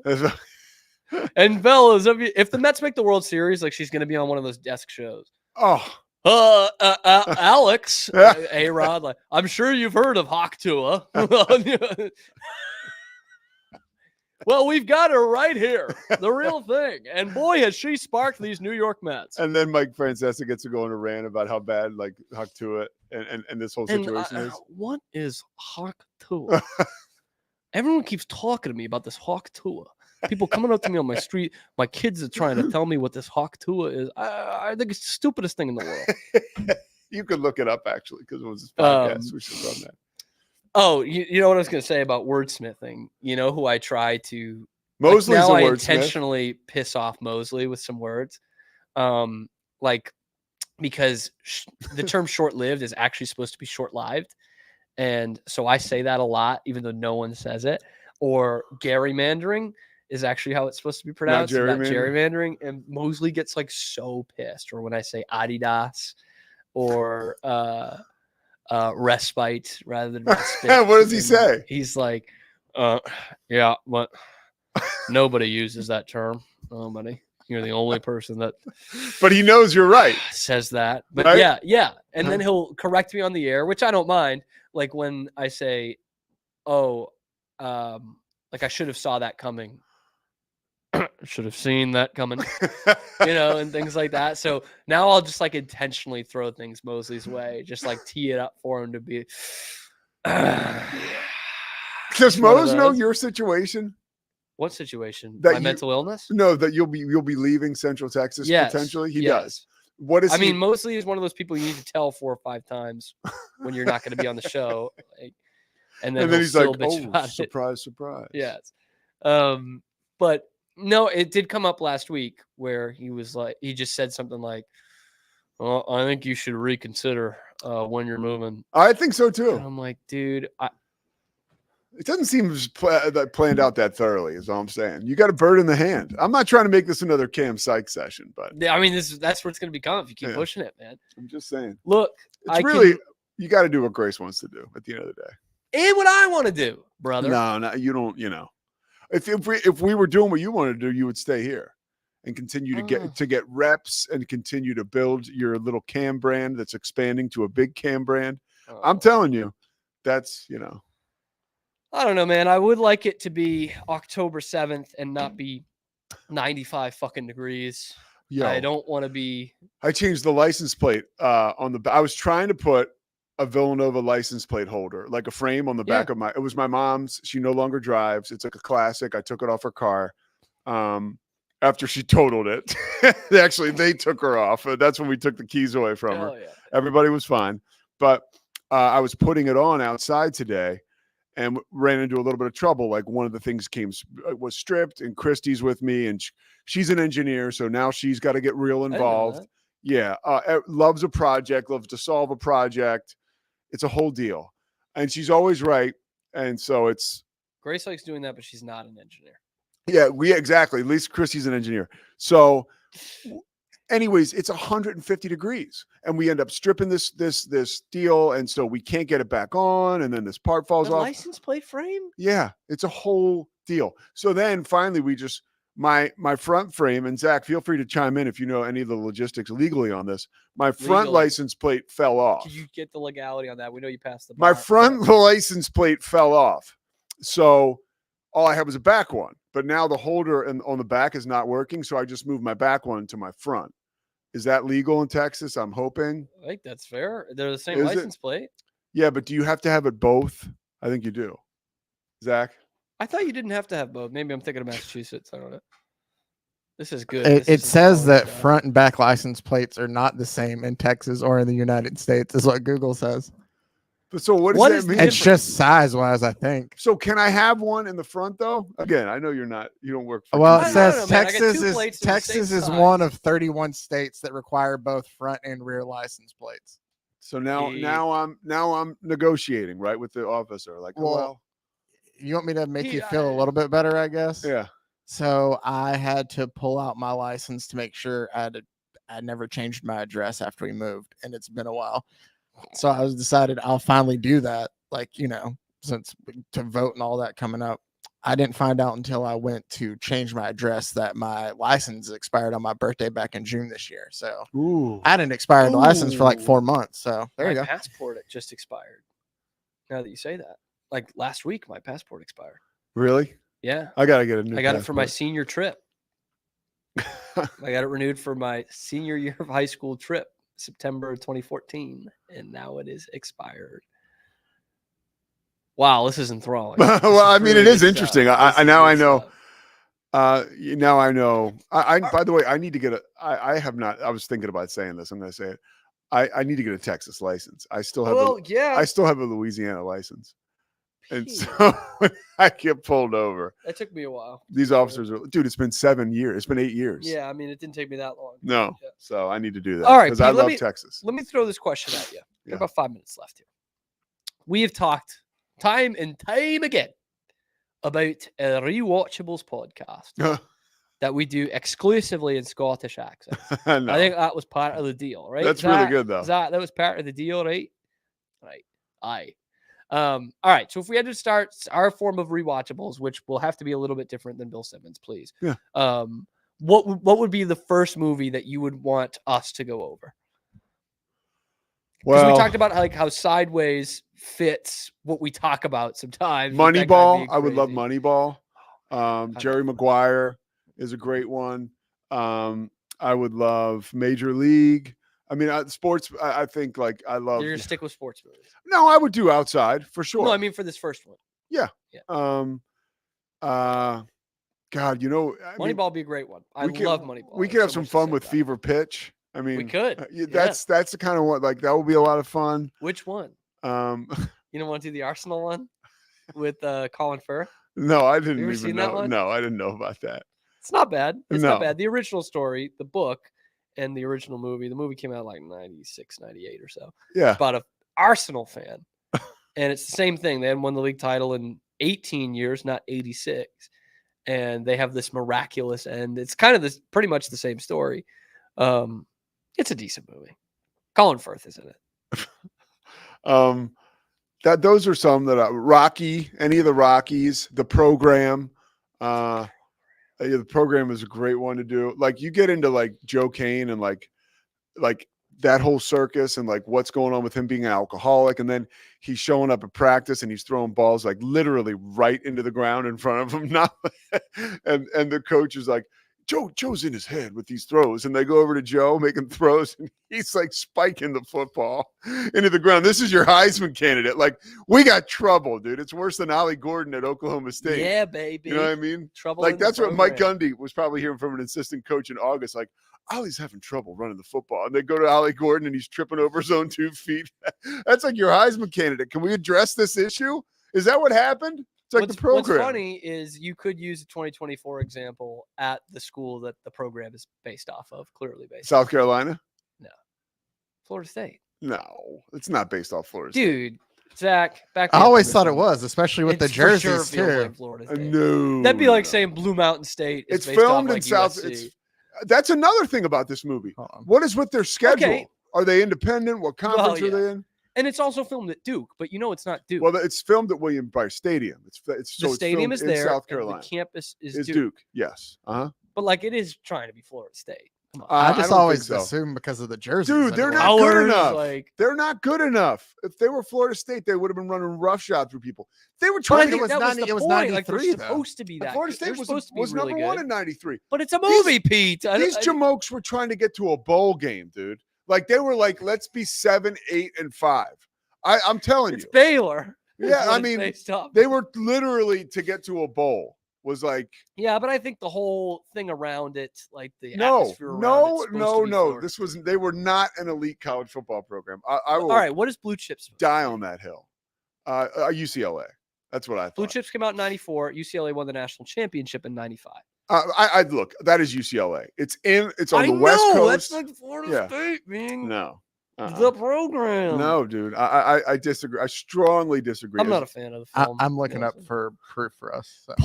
And fellas, if the Mets make the World Series, like she's going to be on one of those desk shows. Oh, Alex, A-Rod, like, I'm sure you've heard of Hawk Tua. Well, we've got her right here, the real thing. And boy, has she sparked these New York Mets. and then Mike Francesa gets to go on a rant about how bad like Huck to it and this whole And, situation is. what is Hawk Tua? Everyone keeps talking to me about this Hawk Tua. People coming up to me on my street. My kids are trying to tell me what this Hawk Tua is. I think it's the stupidest thing in the world. You could look it up actually because it was this podcast. We should have done that. Oh, you know what I was going to say about wordsmithing? You know who I try to Mosley's now a I wordsmith. intentionally piss off Mosley with some words. Because the term short-lived is actually supposed to be short-lived. And so I say that a lot, even though no one says it. Or gerrymandering is actually how it's supposed to be pronounced. Not gerrymandering. And Mosley gets like so pissed. Or when I say Adidas or respite rather than respite. What does he say? He's like, yeah, but nobody uses that term. Nobody. You're the only person that But he knows you're right. says that. But Right? yeah. And then he'll correct me on the air, which I don't mind. Like when I say, like I should have saw that coming. Should have seen that coming. And things like that. So now I'll just like intentionally throw things Mosley's way, just like tee it up for him to be. Does one of Mose know those. your situation? What situation? That My you- mental illness? No, that you'll be leaving Central Texas Yes. potentially. He yes. does. What is I he? mean, Mosley is one of those people you need to tell 4 or 5 times when you're not going to be on the show. Like, and then he's he'll like, still bitch "Oh, about it. surprise, surprise." Yes. But no, it did come up last week where he was like, he just said something like, "Well, I think you should reconsider when you're moving." I think so And too. I'm like, dude, It doesn't seem that planned out that thoroughly. Is all I'm saying. You got a bird in the hand. I'm not trying to make this another Cam Sykes session, but I mean, that's what it's going to become if you keep Yeah. pushing it, man. I'm just saying. Look, It's really you got to do what Grace wants to do at the end of the day. and what I want to do, brother. No, you don't. If we were doing what you wanted to do, you would stay here and continue to get reps and continue to build your little Cam brand that's expanding to a big Cam brand. I'm Oh. telling you, that's I don't know, man. I would like it to be October 7th and not be 95 fucking degrees. yo. I don't want to be. I changed the license plate on the. I was trying to put a Villanova license plate holder, like a frame on the Yeah. back of it was my mom's. She no longer drives. It's like a classic. I took it off her car. After she totaled it. Actually, they took her off. That's when we took the keys away from her. Oh, yeah. Everybody was fine. But I was putting it on outside today and ran into a little bit of trouble. Like one of the things was stripped, and Christy's with me, and she's an engineer. So now she's got to get real I didn't know involved. that. Yeah. Loves a project, loves to solve a project. It's a whole deal. And she's always right. And so it's, Grace likes doing that, but she's not an engineer. yeah, exactly. At least Christy's an engineer. So anyways, it's 150 degrees and we end up stripping this steel. And so we can't get it back on. And then this part falls The off. license plate frame? Yeah, it's a whole deal. So then finally we just, my front frame, and Zach, feel free to chime in if you know any of the logistics legally on this. My front Legally. license plate fell off. Can you get the legality on that? We know you passed the My bar. front license plate fell off. So all I had was a back one, but now the holder on the back is not working. So I just moved my back one to my front. Is that legal in Texas? I'm hoping. I think that's fair. They're the same Is it? license plate. Yeah, but do you have to have it both? I think you do. Zach? I thought you didn't have to have both. Maybe I'm thinking of Massachusetts. I don't know. This is good. It, This it is says solid that stuff. front and back license plates are not the same in Texas or in the United States, is what Google says. But so what does What that is the mean? It's just size wise, I think. So can I have one in the front though? Again, I know you don't work for Well, I it don't TDS. says know, man. I got Texas two is plates that are the same Texas is size. one of 31 states that require both front and rear license plates. So now He- I'm negotiating, right, with the officer. Like, Well, You want me to make He- you feel a little bit better, I guess? yeah. So I had to pull out my license to make sure I'd never changed my address after we moved, and it's been a while. So I was decided I'll finally do that. Like, since to vote and all that coming up, I didn't find out until I went to change my address that my license expired on my birthday back in June this year. So Ooh. I had an expired license for like Ooh. 4 months. So there my you go. passport just expired. Now that you say that, like last week, my passport expired. Really? Yeah, I gotta get a new. I got it for my passport. senior trip. I got it renewed for my senior year of high school trip, September 2014, and now it is expired. Wow, this is enthralling. This Well, I is mean, really it is good interesting. stuff. I This is now I good know. stuff. Now I know. By the way, I need to get I have not. I was thinking about saying this. I'm going to say it. I need to get a Texas license. I still have. Yeah, I still have a Louisiana license, and Pete, so when I get pulled over, that took me a while. these officers are, dude. It's been 7 years. It's been 8 years. Yeah, I mean, it didn't take me that long. No. Yeah. So I need to do that. All right, because I Pete, let love me- Texas. Let me throw this question at you. We Yeah. have about 5 minutes left here. We have talked time and time again about a Rewatchables podcast that we do exclusively in Scottish accents. No, I think that was part of the deal, right? that's really good though. That was part of the deal, right? Right. Aye. All right. So if we had to start our form of rewatchables, which will have to be a little bit different than Bill Simmons, please. Yeah. What would be the first movie that you would want us to go over? Because Well, we talked about how Sideways fits what we talk about sometimes. with that guy Moneyball. being I would love crazy. Moneyball. Okay. Jerry Maguire is a great one. I would love Major League. I mean, sports. I think like I love. You're gonna stick with sports movies. No, I would do outside for sure. No, I mean for this first one. God, I mean, Moneyball would be a great one. I we could- love Moneyball. we There's could have so some much to fun say with about it. Fever Pitch. I mean, We could. Yeah. That's the kind of one like that would be a lot of fun. Which one? Um, You don't want to do the Arsenal one with Colin Firth? no, I didn't You ever even seen know. that one? No, I didn't know about that. It's not bad. It's No. not bad. The original story, the book, and the original movie. The movie came out like 96, 98 or so. Yeah, About an Arsenal fan. And it's the same thing. They hadn't won the league title in 18 years, not 86. And they have this miraculous end. It's kind of this pretty much the same story. It's a decent movie. Colin Firth is in it. those are some that Rocky, any of the Rockies, the program. Yeah, the program is a great one to do. Like you get into like Joe Kane and like that whole circus and like what's going on with him being an alcoholic, and then he's showing up at practice and he's throwing balls like literally right into the ground in front of him. Not and the coach is like Joe's in his head with these throws, and they go over to Joe making throws, and he's like spiking the football into the ground. This is your Heisman candidate. Like, we got trouble, dude. It's worse than Ollie Gordon at Oklahoma State. Yeah, baby. You know what I mean? Trouble. Like, in the that's what Mike program. Gundy was probably hearing from an assistant coach in August. Like, Ollie's having trouble running the football. And they go to Ollie Gordon, and he's tripping over his own 2 feet. That's like your Heisman candidate. Can we address this issue? Is that what happened? It's like the program. What's funny is you could use a 2024 example at the school that the program is based off of, clearly based South off. Carolina? Florida State. No, it's not based off Florida State. Dude, Zach, back I me up always on thought this it one. was, especially with the It's for sure jerseys feels too. like Florida State. No. That'd be like no. saying Blue Mountain State is It's based off filmed in like South. USC. That's another thing about this movie. Hold on. What is with their schedule? Okay. Are they independent? What conference yeah. are they in? And it's also filmed at Duke, but you know it's not Duke. Well, it's filmed at William Bryce Stadium. It's the so stadium it's is filmed there. in South and Carolina. the campus is Is Duke. Duke? Yes. Uh-huh. But like it is trying to be Florida State. Come on. I just don't always think so. assume because of the jerseys. Dude, that they're it not was- good Colors, enough. like They're not good enough. If they were Florida State, they would have been running roughshod through people. They were but I trying to think was that was 90 the it was point. Like they're 93 though. supposed to be that. Florida good. State They're was, supposed to be was really number one good. in 93. But it's a These- movie, Pete. These jamokes were trying to get to a bowl game, dude. Like they were like, let's be 7, 8, and 5. I'm telling it's you. Baylor. is Yeah, what I it's mean, based off. they were literally to get to a bowl was like Yeah, but I think the whole thing around it, like the no, atmosphere around it's supposed to be no. Florida This was State. they were not an elite college football program. I will All right, what is Blue Chips? supposed to die be? on that hill. UCLA. That's what I thought. Blue Chips came out in 94. UCLA won the national championship in 95. I look. That is UCLA. It's on I the West know, Coast. That's like Florida Yeah. State, man. No. The program. No, dude. I disagree. I strongly disagree. I'm not a fan of the film. I'm looking up Listen. for proof for us. so.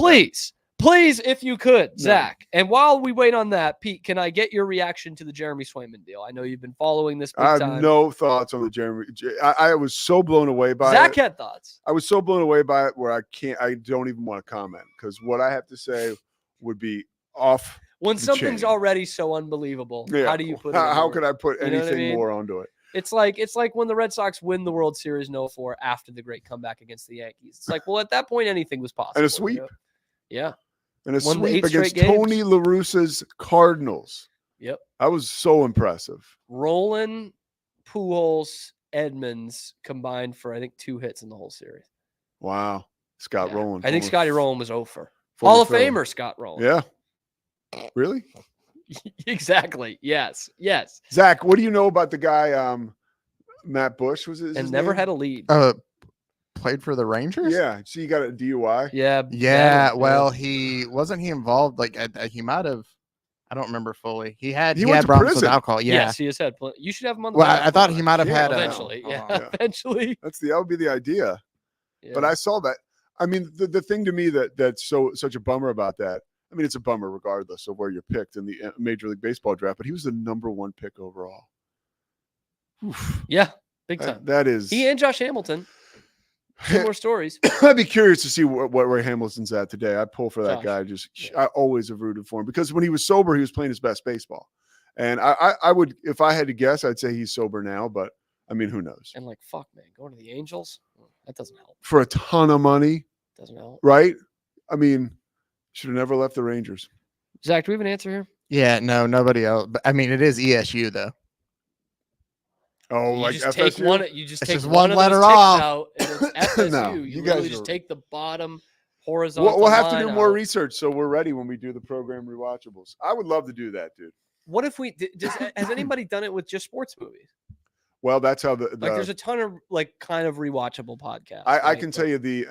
Please, if you could, No. Zach. And while we wait on that, Pete, can I get your reaction to the Jeremy Swayman deal? I know you've been following this big I have time. no thoughts on the Jeremy. I was so blown away by Zach it. had thoughts. I was so blown away by it where I don't even want to comment because what I have to say would be off. When the something's chain. already so unbelievable, Yeah. how do you put it? How into could I put You know what I anything mean? more onto it? It's like when the Red Sox win the World Series in 04 after the great comeback against the Yankees. It's like, well, at that point, anything was possible. And a you sweep. know? Yeah. And a Won the sweep 8 straight against games. Tony La Russa's Cardinals. Yep. I was so impressive. Roland, Pujols, Edmonds combined for I think 2 hits in the whole series. Wow. Scott Yeah. Rowland. I think former- Scotty Rowland was over. former Hall of Philly. Famer Scott Rowland. Yeah. Really? Exactly. Yes. Yes. Zach, what do you know about the guy Matt Bush was his And never name? had a lead. Played for the Rangers. Yeah. So you got a DUI? Yeah. Yeah, Bennett, well, he wasn't he involved. Like he might have. I don't remember fully. He had He went to problems with prison. alcohol. Yeah. Yes, he has had. You should have him on the. Well, lineup I thought for he us. might have Yeah, had eventually. a. Yeah, yeah. eventually. That would be the idea. Yeah. But I saw that. I mean, the thing to me that's such a bummer about that. I mean, it's a bummer regardless of where you're picked in the Major League Baseball draft, but he was the number 1 pick overall. Oof. Yeah, big time. That is. He and Josh Hamilton. Similar stories. I'd be curious to see where Hamilton's at today. I'd pull for that Josh. guy. Just Yeah. I always have rooted for him because when he was sober, he was playing his best baseball. And I would, if I had to guess, I'd say he's sober now. But I mean, who knows? And like, fuck, man, going to the Angels, that doesn't help. For a ton of money, Doesn't help. right? I mean, should have never left the Rangers. Zach, do we have an answer here? Yeah, no, nobody else. But I mean, it is ESU though. Oh, You like just FSU? take one. You just It's take just one one of letter those ticks off. out, and it's FSU. No, you you literally guys just are- take the bottom horizontal. We'll have to do line more out. research so we're ready when we do the program rewatchables. I would love to do that, dude. What if we? Has anybody done it with just sports movies? Well, that's how the Like, there's a ton of like kind of rewatchable podcasts. I right? can But- tell you the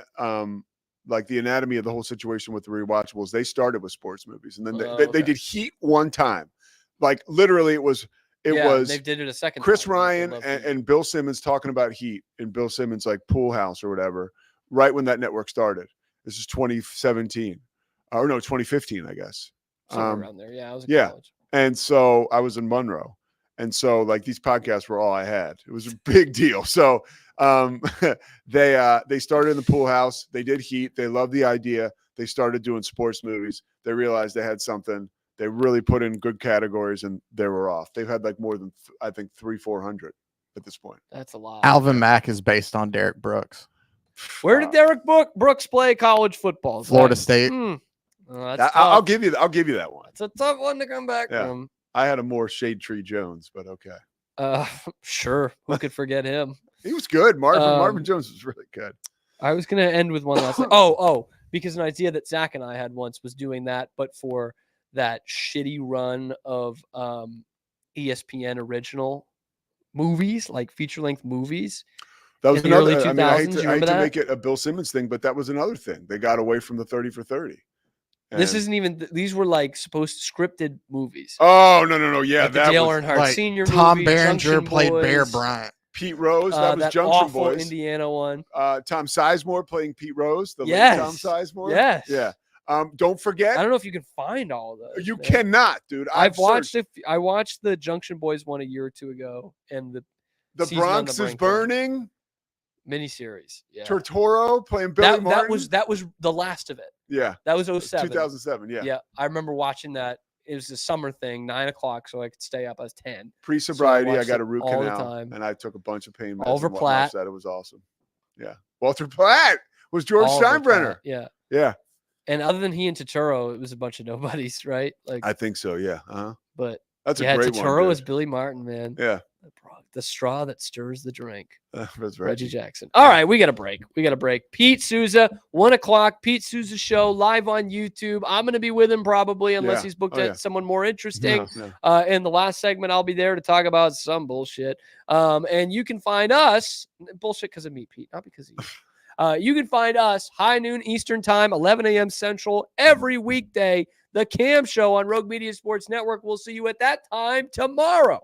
like the anatomy of the whole situation with the rewatchables. They started with sports movies, and then Oh, they okay. did Heat one time. Like literally, it was they did it a second. Chris time. They Ryan love and, Heat. and Bill Simmons talking about Heat and Bill Simmons like Pool House or whatever. Right when that network started, this is 2017 or no 2015, I guess. Somewhere around there. Yeah, I was in yeah. college. And so I was in Monroe. And so like these podcasts were all I had. It was a big deal. So they started in the Pool House. They did Heat. They loved the idea. They started doing sports movies. They realized they had something. They really put in good categories and they were off. They've had like more than I think 300-400 at this point. That's a lot. Alvin Mack is based on Derek Brooks. Where did Derek Brooks play college football? Florida Zach? State. Well, that's I'll tough. give you that one. It's a tough one to come back Yeah. from. I had a more Shade Tree Jones, but okay. Sure. Who could forget him? He was good. Marvin Um, Jones was really good. I was going to end with one last thing. Oh, because an idea that Zach and I had once was doing that, but for that shitty run of ESPN original movies, like feature-length movies. That was in the early another. I mean, I hate 2000s, to, you I hate remember to that? make it a Bill Simmons thing, but that was another thing. They got away from the 30 for 30. This And- isn't even. These were like supposed scripted movies. Oh no! Yeah, like the that Dale was Earnhardt like Senior Tom movie, Berenger Junction played Bear Boys, Bryant. Pete Rose. That was that Junction awful Boys. Indiana one. Tom Sizemore playing Pete Rose. The late Tom Yes. Sizemore. Yes. Yeah. Don't forget. I don't know if you can find all of those. You man. cannot, dude. I've watched searched. I watched the Junction Boys one a year or two ago, and the The Season on Bronx the is Brink one. burning. miniseries. Yeah, Tortoro playing Billy that Martin. that was the last of it. Yeah. That was 07. 2007. Yeah. Yeah, I remember watching that. It was a summer thing, 9:00, so I could stay up. I was 10. Pre-sobriety, I watched got it a root all the canal, time. and I took a bunch of pain meds. Oliver and whatnot, Platt. so that it was awesome. Yeah. Walter Platt was George Oliver Steinbrenner. Platt, yeah. Yeah. And other than he and Totoro, it was a bunch of nobodies, right? Like, I think so. Yeah. but That's yeah, a great Totoro one. is Billy Martin, man. Yeah. The straw that stirs the drink. That's right. Reggie Jackson. All right, we got a break. Pete Souza, 1:00. Pete Souza show live on YouTube. I'm going to be with him probably, unless Yeah. he's booked Oh, at yeah. someone more interesting. No. In the last segment, I'll be there to talk about some bullshit. And you can find us bullshit because of me, Pete, not because of you. You can find us high noon Eastern time, 11 a.m. Central, every weekday. The Cam Show on Rogue Media Sports Network. We'll see you at that time tomorrow.